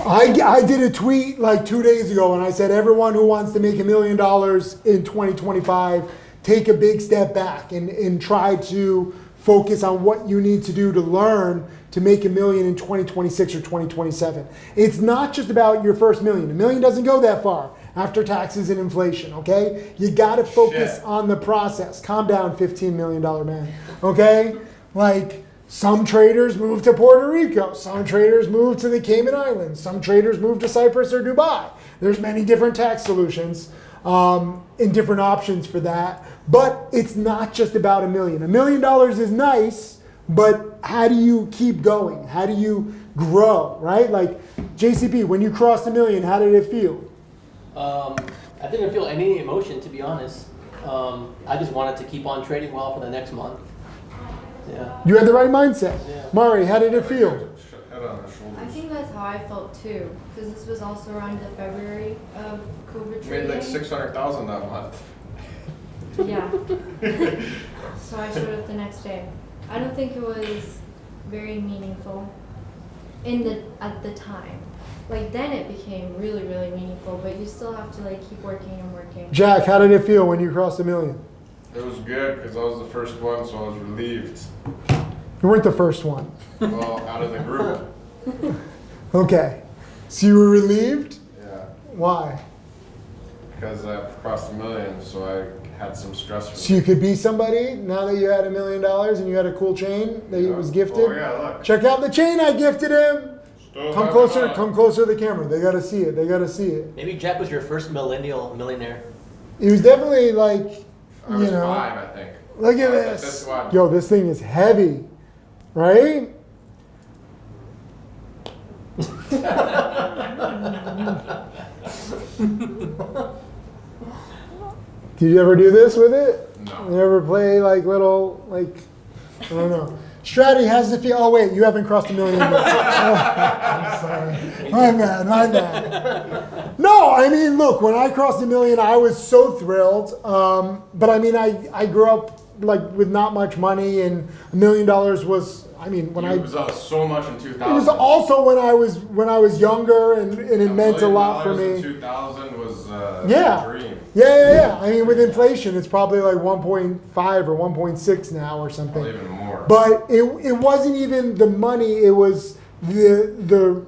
Speaker 1: I did a tweet like 2 days ago, and I said, everyone who wants to make $1 million in 2025, take a big step back and try to focus on what you need to do to learn to make $1 million in 2026 or 2027. It's not just about your first million. $1 million doesn't go that far after taxes and inflation, okay? You gotta focus
Speaker 5: Shit.
Speaker 1: on the process. Calm down, $15 million man, okay? Like, some traders move to Puerto Rico. Some traders move to the Cayman Islands. Some traders move to Cyprus or Dubai. There's many different tax solutions and different options for that. But it's not just about $1 million. $1 million is nice, but how do you keep going? How do you grow, right? Like JCP, when you crossed $1 million, how did it feel?
Speaker 3: I didn't feel any emotion, to be honest. I just wanted to keep on trading well for the next month. Yeah.
Speaker 1: You had the right mindset.
Speaker 3: Yeah.
Speaker 1: Mari, how did it feel?
Speaker 5: Head on the
Speaker 2: I
Speaker 5: shoulders.
Speaker 2: think that's how I felt too, because this was also around the February of COVID
Speaker 5: Made
Speaker 2: trading.
Speaker 5: like 600,000 that month.
Speaker 2: Yeah. So I showed up the next day. I don't think it was very meaningful at the time. Like then it became really, really meaningful, but you still have to like keep working and working.
Speaker 1: Jack, how did it feel when you crossed $1 million?
Speaker 5: It was good because I was the first one, so I was relieved.
Speaker 1: You weren't the first one.
Speaker 5: Well, out of the group.
Speaker 1: Okay. So you were relieved?
Speaker 5: Yeah.
Speaker 1: Why?
Speaker 5: Because I crossed $1 million, so I had some stress
Speaker 1: So you could be somebody now that you had $1 million and you had a cool chain that was gifted?
Speaker 5: Oh yeah, look.
Speaker 1: Check out the chain I gifted him.
Speaker 5: Still
Speaker 1: Come
Speaker 5: have
Speaker 1: closer,
Speaker 5: it on.
Speaker 1: come closer to the camera. They gotta see it. They gotta see it.
Speaker 3: Maybe Jack was your first millionaire.
Speaker 1: He was definitely like,
Speaker 5: I was
Speaker 1: you know.
Speaker 5: 5, I think.
Speaker 1: Look at
Speaker 5: I was
Speaker 1: this.
Speaker 5: This one.
Speaker 1: Yo, this thing is heavy, right? Did you ever do this with it?
Speaker 5: No.
Speaker 1: You ever play like little, like, I don't know. Strati has the feel. Oh wait, you haven't crossed 1 million yet. I'm sorry. My bad. No, I mean, look, when I crossed 1 million, I was so thrilled. But I mean, I grew up like with not much money, and $1 million was, I mean, when
Speaker 5: It was so much in 2000.
Speaker 1: it was also when I was younger, and it meant a lot for
Speaker 5: In
Speaker 1: me.
Speaker 5: 2000 was
Speaker 1: Yeah.
Speaker 5: a dream.
Speaker 1: Yeah. I mean, with inflation, it's probably like 1.5 or 1.6 now or something.
Speaker 5: Probably even more.
Speaker 1: But it wasn't even the money. It was the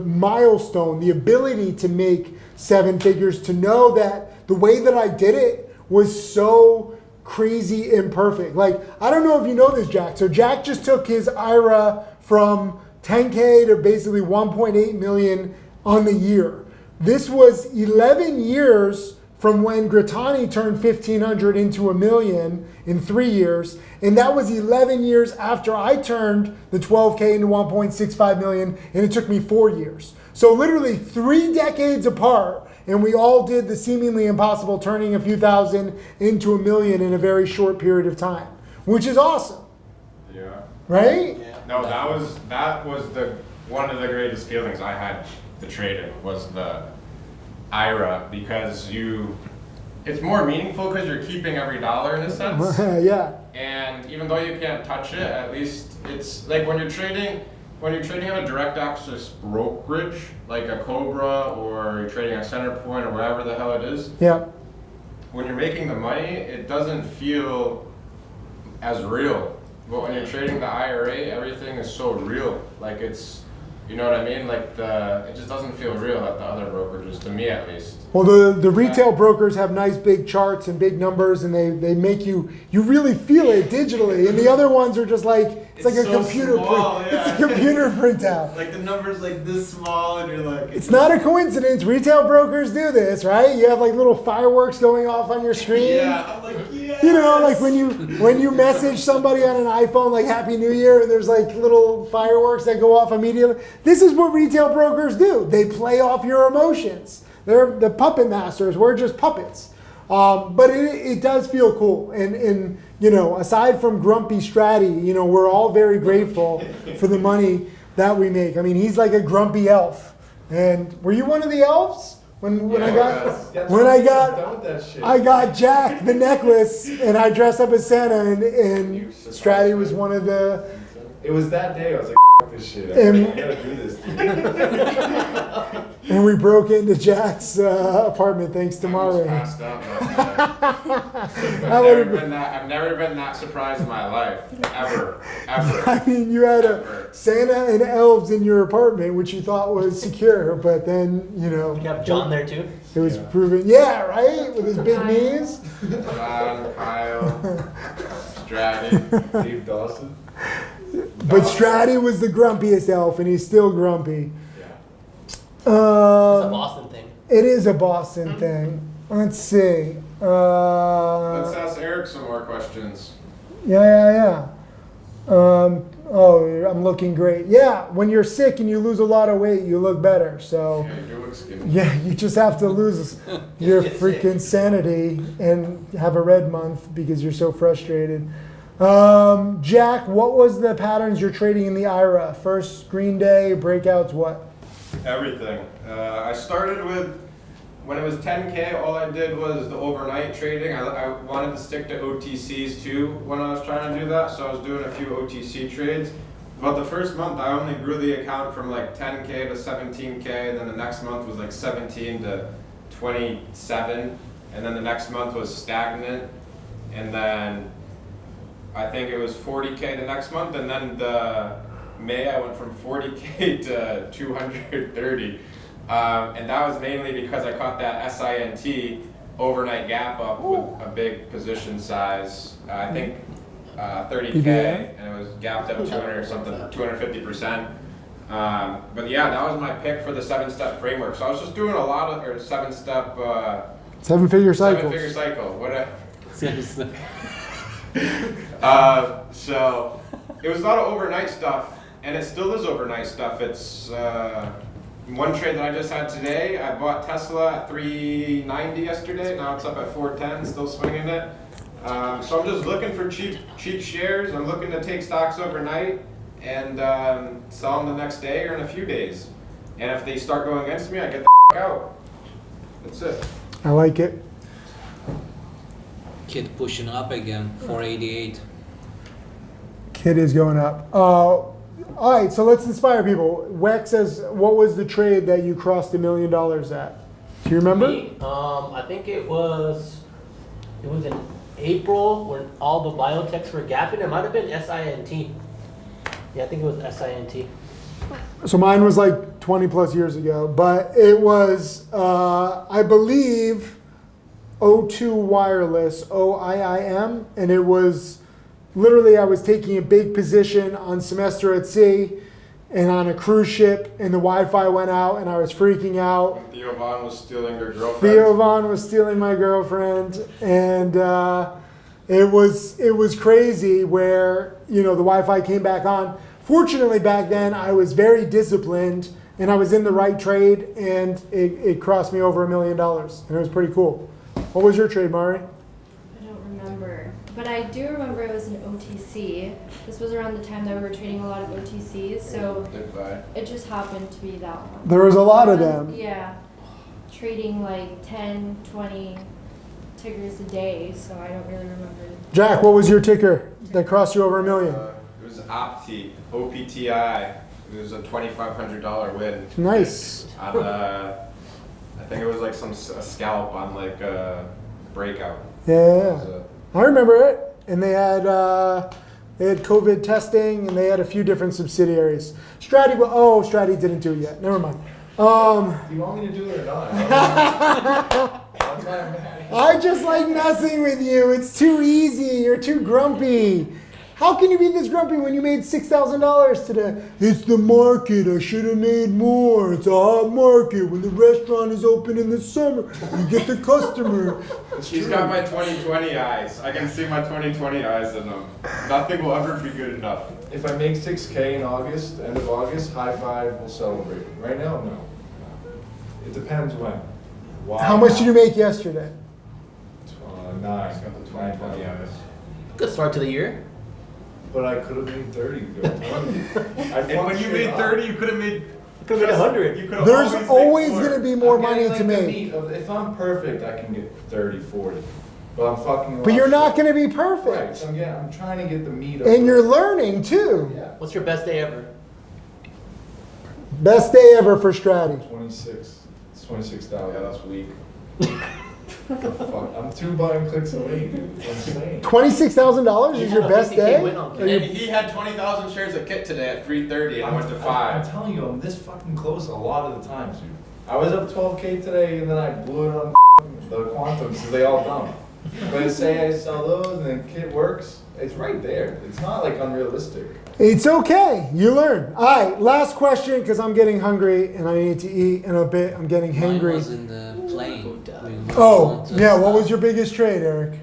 Speaker 1: milestone, the ability to make 7 figures, to know that the way that I did it was so crazy imperfect. Like, I don't know if you know this, Jack. So Jack just took his IRA from 10K to basically 1.8 million on the year. This was 11 years from when Gritani turned 1,500 into $1 million in 3 years. And that was 11 years after I turned the 12K into 1.65 million, and it took me 4 years. So literally 3 decades apart, and we all did the seemingly impossible, turning a few thousand into $1 million in a very short period of time, which is awesome,
Speaker 5: Yeah.
Speaker 1: right?
Speaker 4: Yeah.
Speaker 5: No, that was the one of the greatest feelings I had to trading was the IRA, because it's more meaningful because you're keeping every dollar in a sense.
Speaker 1: Yeah.
Speaker 5: And even though you can't touch it, at least it's like when you're trading on a direct access brokerage, like a Cobra, or you're trading on Centerpoint or wherever the hell it is,
Speaker 1: Yeah.
Speaker 5: when you're making the money, it doesn't feel as real. But when you're trading the IRA, everything is so real. Like it's, you know what I mean? Like it just doesn't feel real at the other brokerages, to me at least.
Speaker 1: Well, the retail brokers have nice big charts and big numbers, and they make you really feel it digitally. And the other ones are just like, it's like a
Speaker 5: so
Speaker 1: computer
Speaker 5: small,
Speaker 1: print.
Speaker 5: yeah.
Speaker 1: It's a computer printout.
Speaker 5: Like the numbers like this small, and you're like,
Speaker 1: It's not a coincidence. Retail brokers do this, right? You have like little fireworks going off on your screen.
Speaker 5: yeah. I'm like, yeah.
Speaker 1: You know, like when you message somebody on an iPhone like Happy New Year, and there's like little fireworks that go off immediately. This is what retail brokers do. They play off your emotions. They're the puppet masters. We're just puppets. But it does feel cool. And you know, aside from grumpy Strati, you know, we're all very grateful for the money that we make. I mean, he's like a grumpy elf. And were you one of the elves when I got
Speaker 6: That's
Speaker 1: when
Speaker 6: what
Speaker 1: I
Speaker 6: I'm
Speaker 1: got
Speaker 6: done with that shit.
Speaker 1: I got Jack the necklace, and I dressed up as Santa, and Strati was one of the.
Speaker 6: It was that day I was like, F this shit.
Speaker 1: And-
Speaker 6: I gotta do this. Dude.
Speaker 1: And we broke into Jack's apartment thanks to
Speaker 5: I almost
Speaker 1: Mari.
Speaker 5: passed out last night.
Speaker 1: That would've been-
Speaker 5: I've never been that surprised in my life, ever.
Speaker 1: I mean, you had a Santa and elves in your apartment, which you thought was secure, but then, you know,
Speaker 3: You have John there too?
Speaker 1: it was
Speaker 6: Yeah.
Speaker 1: proven, yeah, right? With his big knees.
Speaker 5: John, Kyle, Strati.
Speaker 6: Dave Dawson.
Speaker 1: But Strati was the grumpiest elf, and he's still grumpy.
Speaker 5: Yeah.
Speaker 3: It's a Boston thing.
Speaker 1: It is a Boston thing. Let's see.
Speaker 5: Let's ask Eric some more questions.
Speaker 1: Yeah. Oh, I'm looking great. Yeah, when you're sick and you lose a lot of weight, you look better. So,
Speaker 5: Yeah, you look skinny.
Speaker 1: yeah, you just have to lose your
Speaker 3: Get sick.
Speaker 1: freaking sanity and have a red month because you're so frustrated. Jack, what was the patterns you're trading in the IRA? First green day, breakouts, what?
Speaker 5: Everything. I started with, when it was 10K, all I did was the overnight trading. I wanted to stick to OTCs too when I was trying to do that, so I was doing a few OTC trades. But the first month, I only grew the account from like 10K to 17K, and then the next month was like 17 to 27, and then the next month was stagnant, and then I think it was 40K the next month, and then the May I went from 40K to 230. And that was mainly because I caught that SINT overnight gap up with a big position size. I think 30K, and it was gapped up 200 or something, 250%. But yeah, that was my pick for the 7-step framework. So I was just doing a lot of 7-step
Speaker 1: Seven-figure cycles.
Speaker 5: 7-figure cycle, whatever.
Speaker 4: Seriously.
Speaker 5: So it was a lot of overnight stuff, and it still is overnight stuff. It's one trade that I just had today. I bought Tesla at 390 yesterday. Now it's up at 410, still swinging it. So I'm just looking for cheap shares. I'm looking to take stocks overnight and sell them the next day or in a few days. And if they start going against me, I get the out. That's it.
Speaker 1: I like it.
Speaker 4: Kid pushing up again, 488.
Speaker 1: Kid is going up. All right, so let's inspire people. Weck says, what was the trade that you crossed $1 million at? Do you remember?
Speaker 3: Me, I think it was in April when all the biotechs were gapping. It might have been SINT. Yeah, I think it was SINT.
Speaker 1: So mine was like 20 plus years ago, but it was, I believe, O2 Wireless, OIIM, and it was literally I was taking a big position on semester at sea and on a cruise ship, and the Wi-Fi went out, and I was freaking out.
Speaker 5: Theo Vaughn was stealing your girlfriend.
Speaker 1: Theo Vaughn was stealing my girlfriend, and it was crazy where the Wi-Fi came back on. Fortunately, back then I was very disciplined, and I was in the right trade, and it crossed me over $1 million, and it was pretty cool. What was your trade, Mari?
Speaker 2: I don't remember, but I do remember it was an OTC. This was around the time that we were trading a lot of OTCs, so
Speaker 5: Goodbye.
Speaker 2: it just happened to be that one.
Speaker 1: There was a lot of them.
Speaker 2: Yeah, trading like 10, 20 tickers a day, so I don't really remember.
Speaker 1: Jack, what was your ticker that crossed you over $1 million?
Speaker 5: It was OPTI, OPTI. It was a $2,500 win.
Speaker 1: Nice.
Speaker 5: On I think it was like a scalp on like a breakout.
Speaker 1: Yeah, I remember it. And they had COVID testing, and they had a few different subsidiaries. Strati, Strati didn't do it yet. Never mind.
Speaker 6: Do you want me to do it or not? That's why I'm mad.
Speaker 1: I just like messing with you. It's too easy. You're too grumpy. How can you be this grumpy when you made $6,000 today? It's the market. I should have made more. It's a hot market. When the restaurant is open in the summer, you get the customer.
Speaker 5: He's got my 2020 eyes. I can see my 2020 eyes in him. Nothing will ever be good enough.
Speaker 6: If I make 6K in August, end of August, high five, we'll celebrate. Right now, no. It depends when. Why?
Speaker 1: How much did you make yesterday?
Speaker 6: 9.
Speaker 3: Good start to the year.
Speaker 6: But I could have made 30.
Speaker 5: And when you made 30, you could have made.
Speaker 3: Could have made 100.
Speaker 5: You could have
Speaker 1: There's always
Speaker 5: made
Speaker 1: going to
Speaker 5: more.
Speaker 1: be more
Speaker 6: I'm
Speaker 1: money
Speaker 6: getting,
Speaker 1: to
Speaker 6: like, the
Speaker 1: make.
Speaker 6: meat of- If I'm perfect, I can get 30, 40. But I'm fucking.
Speaker 1: But you're not
Speaker 6: going
Speaker 1: going to be
Speaker 6: Right.
Speaker 1: perfect.
Speaker 6: So I'm trying to get the meat of
Speaker 1: And
Speaker 6: it.
Speaker 1: you're learning too.
Speaker 6: Yeah.
Speaker 3: What's your best day ever?
Speaker 1: Best day ever for Strati.
Speaker 6: 26. It's 26,000.
Speaker 5: Yeah, that's weak.
Speaker 6: Fuck. I'm 2 buying clicks away, dude. It's insane.
Speaker 1: $26,000 is your best day?
Speaker 3: Win on
Speaker 1: Are you-
Speaker 5: And he had 20,000 shares of Kit today at 3:30, and I went to
Speaker 6: I'm
Speaker 5: 5.
Speaker 6: telling you, I'm this fucking close a lot of the times, dude. I was up 12K today, and then I blew it on the quantum because they all dumb. But say I sell those and then Kit works, it's right there. It's not like unrealistic.
Speaker 1: It's okay. You learn. All right, last question because I'm getting hungry and I need to eat in a bit. I'm getting
Speaker 4: Mine
Speaker 1: hangry.
Speaker 4: was in the plane. We were
Speaker 1: Oh,
Speaker 4: going to
Speaker 1: yeah. What
Speaker 4: stop.
Speaker 1: was your biggest trade, Eric?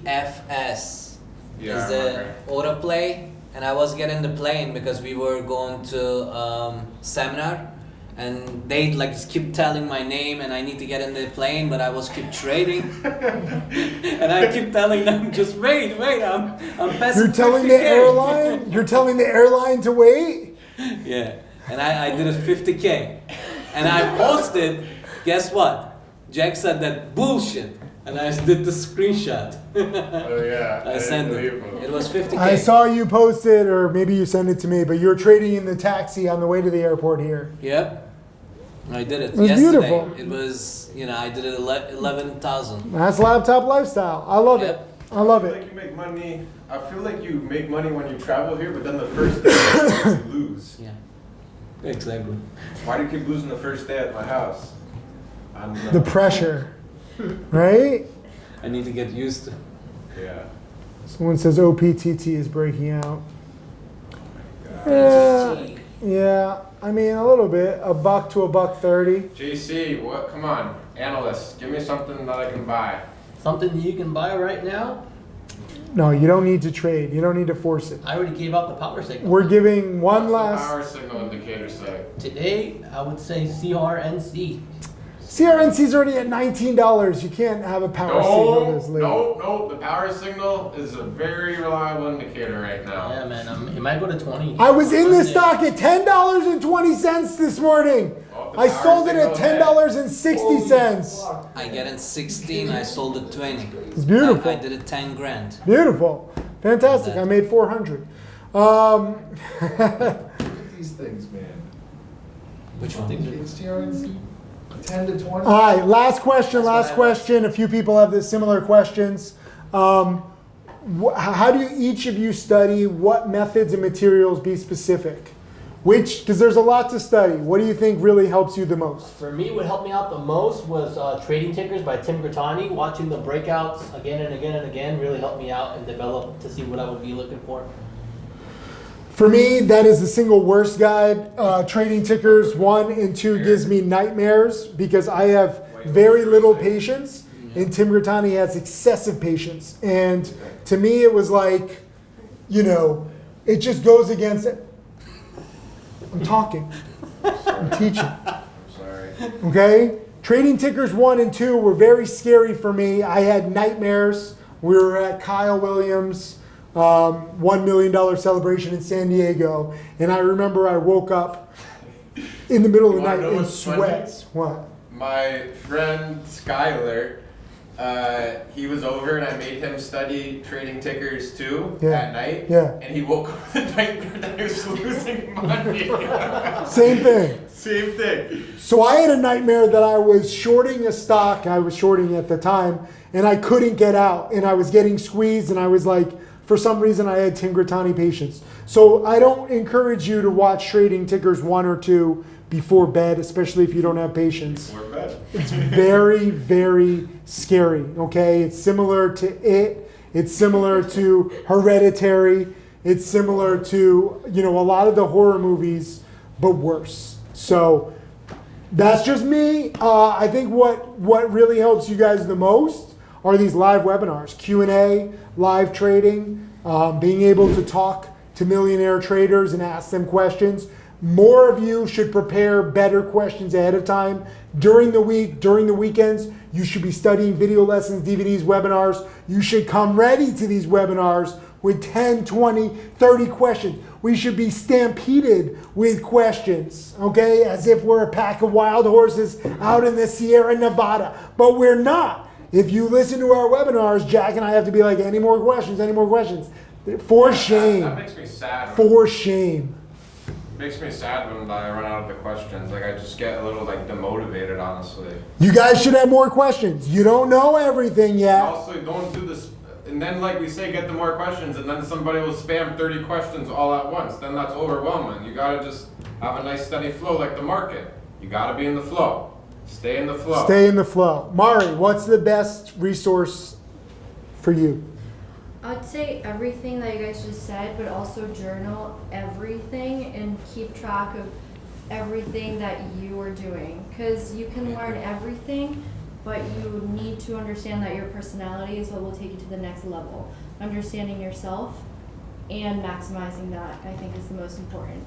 Speaker 4: VFS
Speaker 5: Yeah,
Speaker 4: is the autoplay, and I was getting the plane because we were going to seminar, and they like just keep telling my name, and I need to get in the plane, but I was keep trading, and I keep telling them just wait, I'm passing.
Speaker 1: You're telling the
Speaker 4: 50K.
Speaker 1: airline. You're telling the airline to wait.
Speaker 4: Yeah, and I did a 50K, and I posted. Guess what? Jack said that bullshit, and I did the screenshot.
Speaker 5: Oh yeah.
Speaker 4: I sent it. It was 50K.
Speaker 1: I saw you post it, or maybe you sent it to me. But you're trading in the taxi on the way to the airport here.
Speaker 4: Yep. I did it.
Speaker 1: It was
Speaker 4: yesterday.
Speaker 1: beautiful.
Speaker 4: It was, I did it 11,000.
Speaker 1: That's laptop lifestyle. I love it.
Speaker 4: Yep.
Speaker 1: I love
Speaker 5: I feel
Speaker 1: it.
Speaker 5: like you make money. I feel like you make money when you travel here, but then the first day you lose.
Speaker 4: Yeah. Exactly.
Speaker 5: Why do you keep losing the first day at my house? I don't know.
Speaker 1: The pressure, right?
Speaker 4: I need to get used to.
Speaker 5: Yeah.
Speaker 1: Someone says OPTT is breaking out.
Speaker 5: God.
Speaker 1: Yeah. Yeah, I mean a little bit, $1 to $1.30.
Speaker 5: JC, what? Come on, analyst, give me something that I can buy.
Speaker 3: Something that you can buy right now.
Speaker 1: No, you don't need to trade. You don't need to force it.
Speaker 3: I already gave out the power signal.
Speaker 1: We're giving one
Speaker 5: What's the
Speaker 1: last.
Speaker 5: power signal indicator say?
Speaker 3: Today, I would say CRNC.
Speaker 1: CRNC's already at $19. You can't have a power signal this late.
Speaker 5: No, the power signal is a very reliable indicator right now.
Speaker 3: Yeah, man, it might go to 20.
Speaker 1: I was in this stock at $10.20 this morning.
Speaker 5: Oh, the
Speaker 1: I
Speaker 5: power
Speaker 1: sold it at
Speaker 5: signal
Speaker 1: $10.60.
Speaker 4: I get it 16, I sold it 20.
Speaker 1: It's beautiful.
Speaker 4: I did it 10 grand.
Speaker 1: Beautiful. Fantastic. I made 400.
Speaker 6: Look at these things, man.
Speaker 4: Which one?
Speaker 6: It's TRNC. 10 to 20.
Speaker 1: All right, last question,
Speaker 4: That's
Speaker 1: last
Speaker 4: what I
Speaker 1: question. A few people have this similar questions. How do each of you study? What methods and materials, be specific? Because there's a lot to study. What do you think really helps you the most?
Speaker 3: For me, what helped me out the most was Trading Tickers by Tim Grattani. Watching the breakouts again and again and again really helped me out and develop to see what I would be looking for.
Speaker 1: For me, that is the single worst guide. Trading Tickers 1 and 2 gives me nightmares because I have very little patience, and Tim Grattani has excessive patience. And to me, it was like, it just goes against it. I'm talking. I'm teaching.
Speaker 5: Sorry.
Speaker 1: Okay? Trading Tickers 1 and 2 were very scary for me. I had nightmares. We were at Kyle Williams' $1 million celebration in San Diego. And I remember I woke up in the middle of the
Speaker 5: You wanna
Speaker 1: night
Speaker 5: know
Speaker 1: in
Speaker 5: what's funny?
Speaker 1: sweats. What?
Speaker 5: My friend Skyler, he was over and I made him study Trading Tickers too at night.
Speaker 1: Yeah.
Speaker 5: And he woke up with a nightmare that he was losing money.
Speaker 1: Same thing.
Speaker 5: Same thing.
Speaker 1: So I had a nightmare that I was shorting a stock. I was shorting at the time, and I couldn't get out, and I was getting squeezed, and I was like, for some reason, I had Tim Grattani patience. So I don't encourage you to watch Trading Tickers 1 or 2 before bed, especially if you don't have patience.
Speaker 5: We're bad.
Speaker 1: It's very, very scary, okay? It's similar to It. It's similar to Hereditary. It's similar to, a lot of the horror movies, but worse. So that's just me. I think what really helps you guys the most are these live webinars, Q&A, live trading, being able to talk to millionaire traders and ask them questions. More of you should prepare better questions ahead of time. During the week, during the weekends, you should be studying video lessons, DVDs, webinars. You should come ready to these webinars with 10, 20, 30 questions. We should be stampeded with questions, okay? As if we're a pack of wild horses out in the Sierra Nevada. But we're not. If you listen to our webinars, Jack and I have to be like, any more questions, any more questions? For shame.
Speaker 5: That makes me sad.
Speaker 1: For shame.
Speaker 5: It makes me sad when I run out of the questions. Like I just get a little demotivated, honestly.
Speaker 1: You guys should have more questions. You don't know everything
Speaker 5: And
Speaker 1: yet.
Speaker 5: also, don't do this. And then, like we say, get the more questions, and then somebody will spam 30 questions all at once. Then that's overwhelming. You gotta just have a nice steady flow, like the market. You gotta be in the flow. Stay in the flow.
Speaker 1: Stay in the flow. Mari, what's the best resource for you?
Speaker 2: I'd say everything that you guys just said, but also journal everything and keep track of everything that you are doing. Because you can learn everything, but you need to understand that your personality is what will take you to the next level. Understanding yourself and maximizing that, I think, is the most important.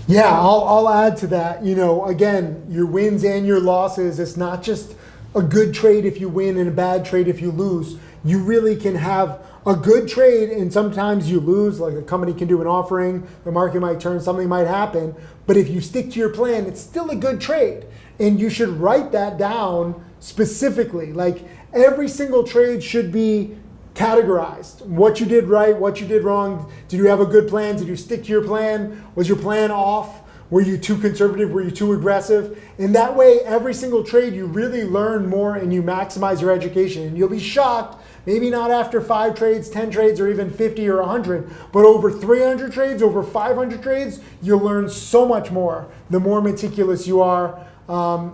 Speaker 1: Yeah, I'll add to that. Again, your wins and your losses, it's not just a good trade if you win and a bad trade if you lose. You really can have a good trade and sometimes you lose, like a company can do an offering, the market might turn, something might happen. But if you stick to your plan, it's still a good trade. And you should write that down specifically. Like every single trade should be categorized. What you did right, what you did wrong. Did you have a good plan? Did you stick to your plan? Was your plan off? Were you too conservative? Were you too aggressive? And that way, every single trade, you really learn more and you maximize your education. And you'll be shocked, maybe not after 5 trades, 10 trades, or even 50 or 100, but over 300 trades, over 500 trades, you'll learn so much more the more meticulous you are.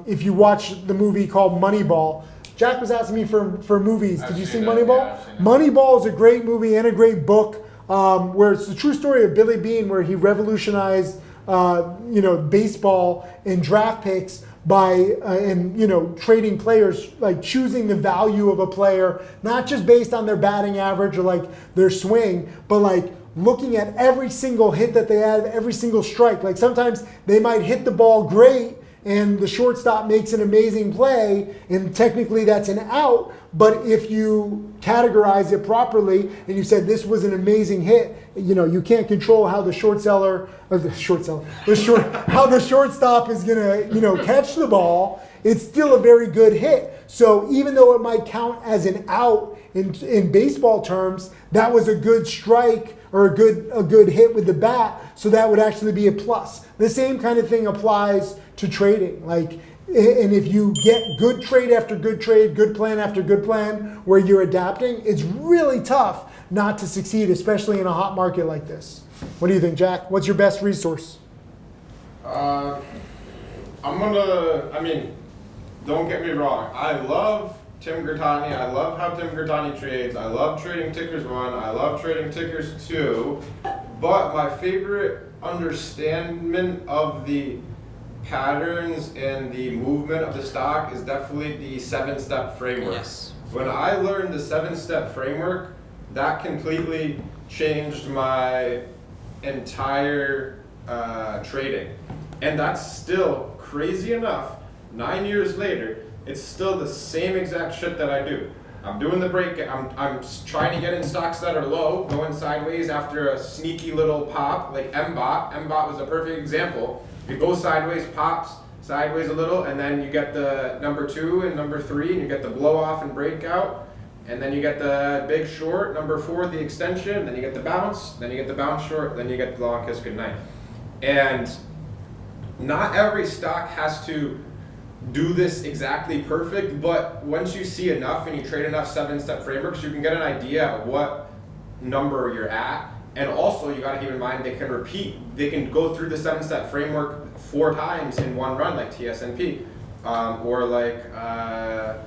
Speaker 1: If you watch the movie called Moneyball, Jack was asking me for movies. Did you see Moneyball?
Speaker 5: Yeah, I've seen it.
Speaker 1: Moneyball is a great movie and a great book where it's the true story of Billy Beane, where he revolutionized baseball and draft picks by and trading players, like choosing the value of a player, not just based on their batting average or like their swing, but like looking at every single hit that they have, every single strike. Like sometimes they might hit the ball great and the shortstop makes an amazing play, and technically that's an out. But if you categorize it properly and you said this was an amazing hit, you can't control how the how the shortstop is gonna catch the ball. It's still a very good hit. So even though it might count as an out in baseball terms, that was a good strike or a good hit with the bat. So that would actually be a plus. The same kind of thing applies to trading. Like, and if you get good trade after good trade, good plan after good plan, where you're adapting, it's really tough not to succeed, especially in a hot market like this. What do you think, Jack? What's your best resource?
Speaker 5: Don't get me wrong. I love Tim Gertani. I love how Tim Gertani trades. I love trading tickers 1. I love trading tickers 2. But my favorite understanding of the patterns and the movement of the stock is definitely the 7-step framework.
Speaker 4: Yes.
Speaker 5: When I learned the 7-step framework, that completely changed my entire trading. And that's still crazy enough. 9 years later, it's still the same exact shit that I do. I'm doing the break. I'm trying to get in stocks that are low, going sideways after a sneaky little pop, like MBOT. MBOT was a perfect example. You go sideways, pops sideways a little, and then you get the number 2 and number 3, and you get the blow off and breakout, and then you get the big short, number 4, the extension, then you get the bounce, then you get the bounce short, then you get the long kiss goodnight. And not every stock has to do this exactly perfect, but once you see enough and you trade enough 7-step frameworks, you can get an idea of what number you're at. And also, you got to keep in mind they can go through the 7-step framework 4 times in one run, like TSNP, or like the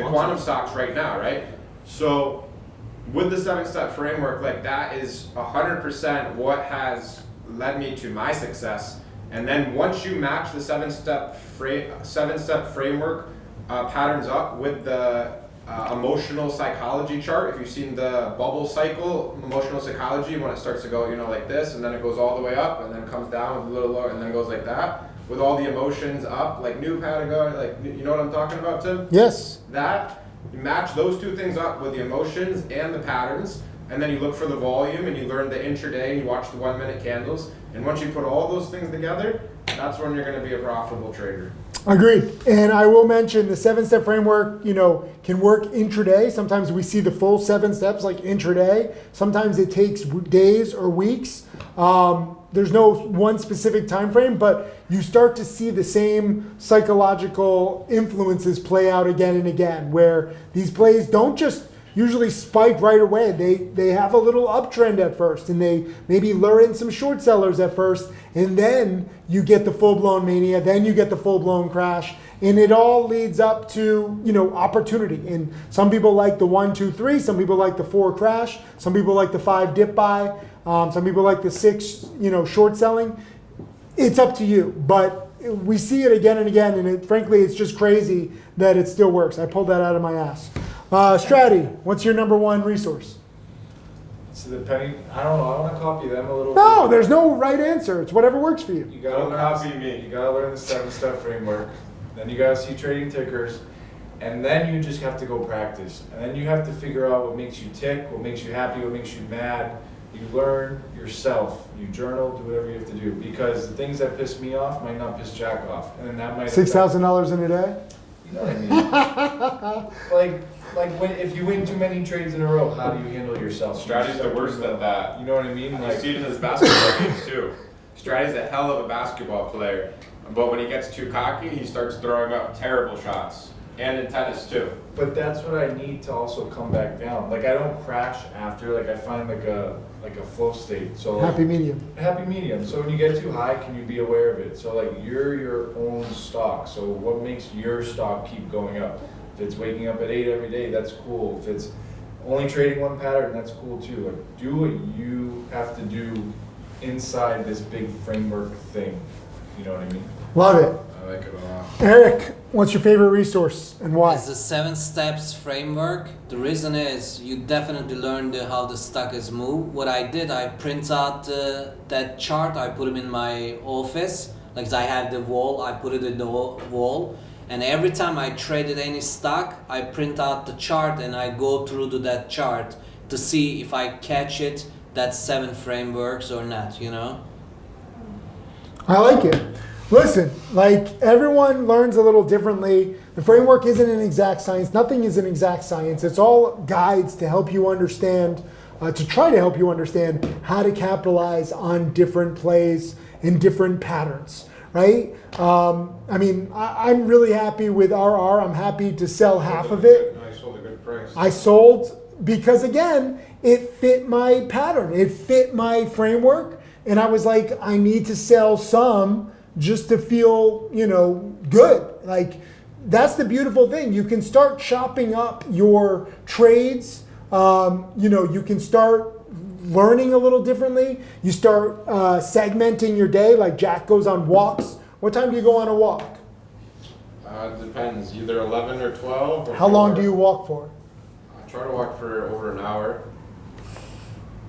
Speaker 5: quantum stocks right now, right? So with the 7-step framework, like that is 100% what has led me to my success. And then once you match the 7-step framework patterns up with the emotional psychology chart, if you've seen the bubble cycle, emotional psychology, when it starts to go, like this, and then it goes all the way up, and then comes down with a little lower, and then goes like that, with all the emotions up, like new Patagonia, like, you know what I'm talking about, Tim?
Speaker 1: Yes.
Speaker 5: That, you match those 2 things up with the emotions and the patterns, and then you look for the volume, and you learn the intraday, and you watch the 1-minute candles, and once you put all those things together, that's when you're going to be a profitable trader.
Speaker 1: Agreed. And I will mention the 7-step framework, can work intraday. Sometimes we see the full 7 steps like intraday. Sometimes it takes days or weeks. There's no one specific time frame, but you start to see the same psychological influences play out again and again, where these plays don't just usually spike right away. They have a little uptrend at first, and they maybe lure in some short sellers at first, and then you get the full-blown mania, then you get the full-blown crash, and it all leads up to opportunity. And some people like the 1, 2, 3, some people like the 4 crash, some people like the 5 dip buy, some people like the 6 short selling. It's up to you, but we see it again and again, and frankly it's just crazy that it still works. I pulled that out of my ass. Strati, what's your number 1 resource?
Speaker 6: So depending, I don't know, I want to copy them a little
Speaker 1: No,
Speaker 6: bit.
Speaker 1: there's no right answer. It's whatever works for you.
Speaker 6: You gotta
Speaker 5: Don't
Speaker 6: learn
Speaker 5: copy me.
Speaker 6: You gotta learn the 7-step framework. Then you gotta see trading tickers. And then you just have to go practice. And then you have to figure out what makes you tick, what makes you happy, what makes you mad. You learn yourself. You journal, do whatever you have to do. Because the things that piss me off might not piss Jack off. And then that might
Speaker 1: $6,000 in a day?
Speaker 6: You know what I mean? If you win too many trades in a row, how do you handle yourself?
Speaker 5: Strati's the worst at that.
Speaker 6: You know what I mean?
Speaker 5: You see it in his basketball games too. Strati's a hell of a basketball player, but when he gets too cocky, he starts throwing up terrible shots. And in tennis too.
Speaker 6: But that's what I need to also come back down. Like I don't crash after. Like I find like a flow state. So
Speaker 1: Happy medium.
Speaker 6: happy medium. So when you get too high, can you be aware of it? So like you're your own stock. So what makes your stock keep going up? If it's waking up at 8 every day, that's cool. If it's only trading one pattern, that's cool too. Like do what you have to do inside this big framework thing. You know what I mean?
Speaker 1: Love it.
Speaker 5: I like it a lot.
Speaker 1: Eric, what's your favorite resource and why?
Speaker 4: It's the 7 steps framework. The reason is you definitely learn how the stock is moved. What I did, I print out that chart. I put them in my office. Like I have the wall, I put it in the wall. And every time I traded any stock, I print out the chart and I go through to that chart to see if I catch it, that 7 frameworks or not, you know?
Speaker 1: I like it. Listen, like everyone learns a little differently. The framework isn't an exact science. Nothing is an exact science. It's all guides to help you understand, to try to help you understand how to capitalize on different plays and different patterns, right? I mean, I'm really happy with RR. I'm happy to sell half of it.
Speaker 5: I sold a good price.
Speaker 1: I sold because, again, it fit my pattern. It fit my framework. And I was like, I need to sell some just to feel, you know, good. Like, that's the beautiful thing. You can start chopping up your trades. You know, you can start learning a little differently. You start segmenting your day. Like Jack goes on walks. What time do you go on a walk?
Speaker 5: It depends, either 11 or 12. Or
Speaker 1: How long
Speaker 5: 4.
Speaker 1: do you walk for?
Speaker 5: I try to walk for over an hour.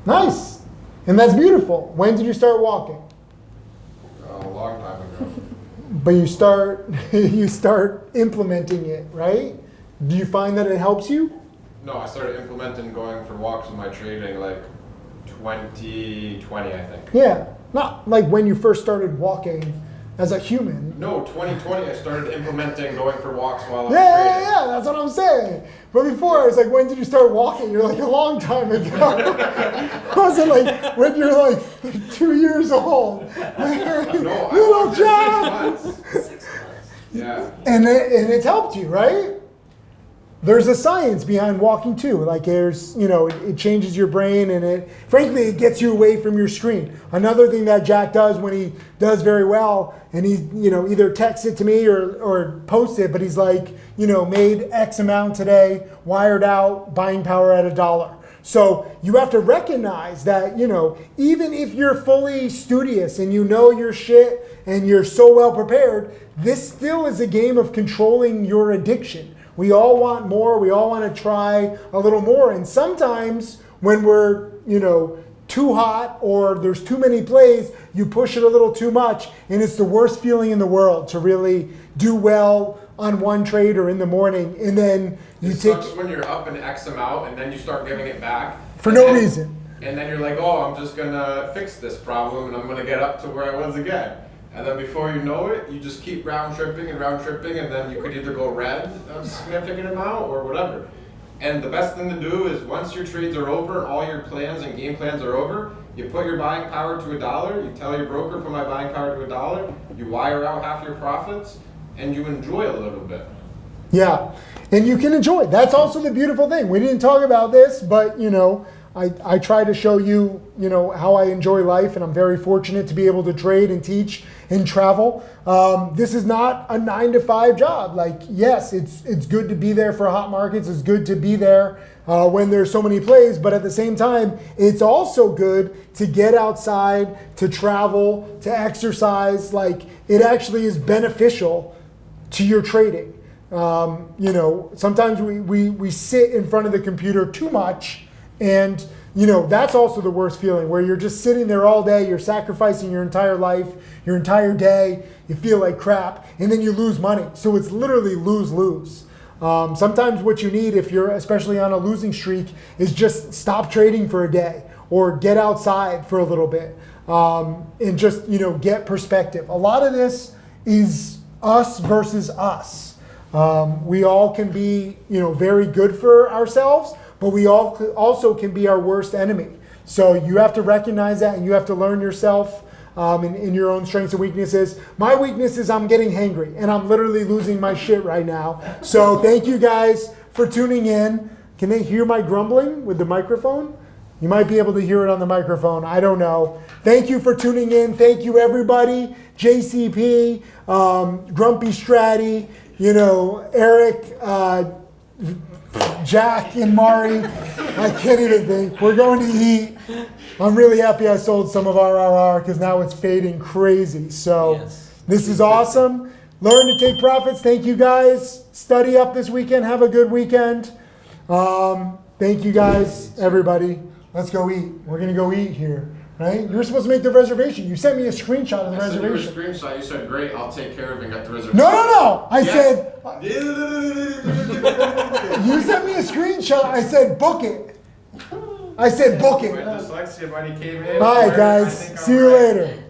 Speaker 1: Nice. And that's beautiful. When did you start walking?
Speaker 5: A long time ago.
Speaker 1: But you start you start implementing it, right? Do you find that it helps you?
Speaker 5: No, I started implementing going for walks with my trading like 2020, I think.
Speaker 1: Yeah. Not like when you first started walking as a human.
Speaker 5: No, 2020 I started implementing going for walks while I was
Speaker 1: Yeah,
Speaker 5: trading.
Speaker 1: yeah, that's what I'm saying. But before, I was like, when did you start walking? You're like, a long time ago. It wasn't like when you're like 2 years old.
Speaker 5: No, I
Speaker 1: Little
Speaker 5: walked
Speaker 1: Jack.
Speaker 5: for 6 months. Yeah.
Speaker 1: And it's helped you, right? There's a science behind walking too. Like there's, you know, it changes your brain and frankly, it gets you away from your screen. Another thing that Jack does when he does very well, and he, you know, either texts it to me or posts it, but he's like, you know, made X amount today, wired out, buying power at $1. So you have to recognize that, you know, even if you're fully studious and you know your shit and you're so well prepared, this still is a game of controlling your addiction. We all want more. We all want to try a little more. And sometimes when we're, you know, too hot or there's too many plays, you push it a little too much. And it's the worst feeling in the world to really do well on one trade or in the morning. And then you
Speaker 5: It
Speaker 1: take
Speaker 5: sucks when you're up an X amount and then you start giving it back.
Speaker 1: for
Speaker 5: And
Speaker 1: no
Speaker 5: then-
Speaker 1: reason.
Speaker 5: And then you're like, oh, I'm just gonna fix this problem and I'm gonna get up to where I was again. And then before you know it, you just keep round tripping, and then you could either go red a significant amount or whatever. And the best thing to do is once your trades are over and all your plans and game plans are over, you put your buying power to $1, you tell your broker, put my buying power to $1, you wire out half your profits, and you enjoy a little bit.
Speaker 1: Yeah, and you can enjoy it. That's also the beautiful thing. We didn't talk about this, but, you know, I try to show you, you know, how I enjoy life, and I'm very fortunate to be able to trade and teach and travel. This is not a 9-to-5 job. Like, yes, it's good to be there for hot markets. It's good to be there when there's so many plays, but at the same time, it's also good to get outside, to travel, to exercise. Like, it actually is beneficial to your trading. You know, sometimes we sit in front of the computer too much. And, you know, that's also the worst feeling where you're just sitting there all day, you're sacrificing your entire life, your entire day, you feel like crap, and then you lose money. So it's literally lose-lose. Sometimes what you need, if you're especially on a losing streak, is just stop trading for a day or get outside for a little bit and just, you know, get perspective. A lot of this is us versus us. We all can be, you know, very good for ourselves, but we all also can be our worst enemy. So you have to recognize that, and you have to learn yourself in your own strengths and weaknesses. My weakness is I'm getting hangry, and I'm literally losing my shit right now. So thank you guys for tuning in. Can they hear my grumbling with the microphone? You might be able to hear it on the microphone. I don't know. Thank you for tuning in. Thank you, everybody. JCP, Grumpy Strati, you know, Eric, Jack and Mari. I can't even think. We're going to eat. I'm really happy I sold some of RRR because now it's fading crazy. So
Speaker 4: Yes.
Speaker 1: this is awesome. Learn to take profits. Thank you guys. Study up this weekend. Have a good weekend. Thank you guys, everybody. Let's go eat. We're going to go eat here. Right? You were supposed to make the reservation. You sent me a screenshot of the
Speaker 7: I sent you a
Speaker 1: reservation.
Speaker 7: screenshot. You said, great, I'll take care of it and got the reservation.
Speaker 1: No. I
Speaker 7: Yes.
Speaker 1: said, you sent me a screenshot. I said, book it. I said, book it.
Speaker 5: When dyslexia money came in.
Speaker 1: All right,
Speaker 5: I
Speaker 1: guys.
Speaker 5: think I'm
Speaker 1: See you
Speaker 5: right.
Speaker 1: later.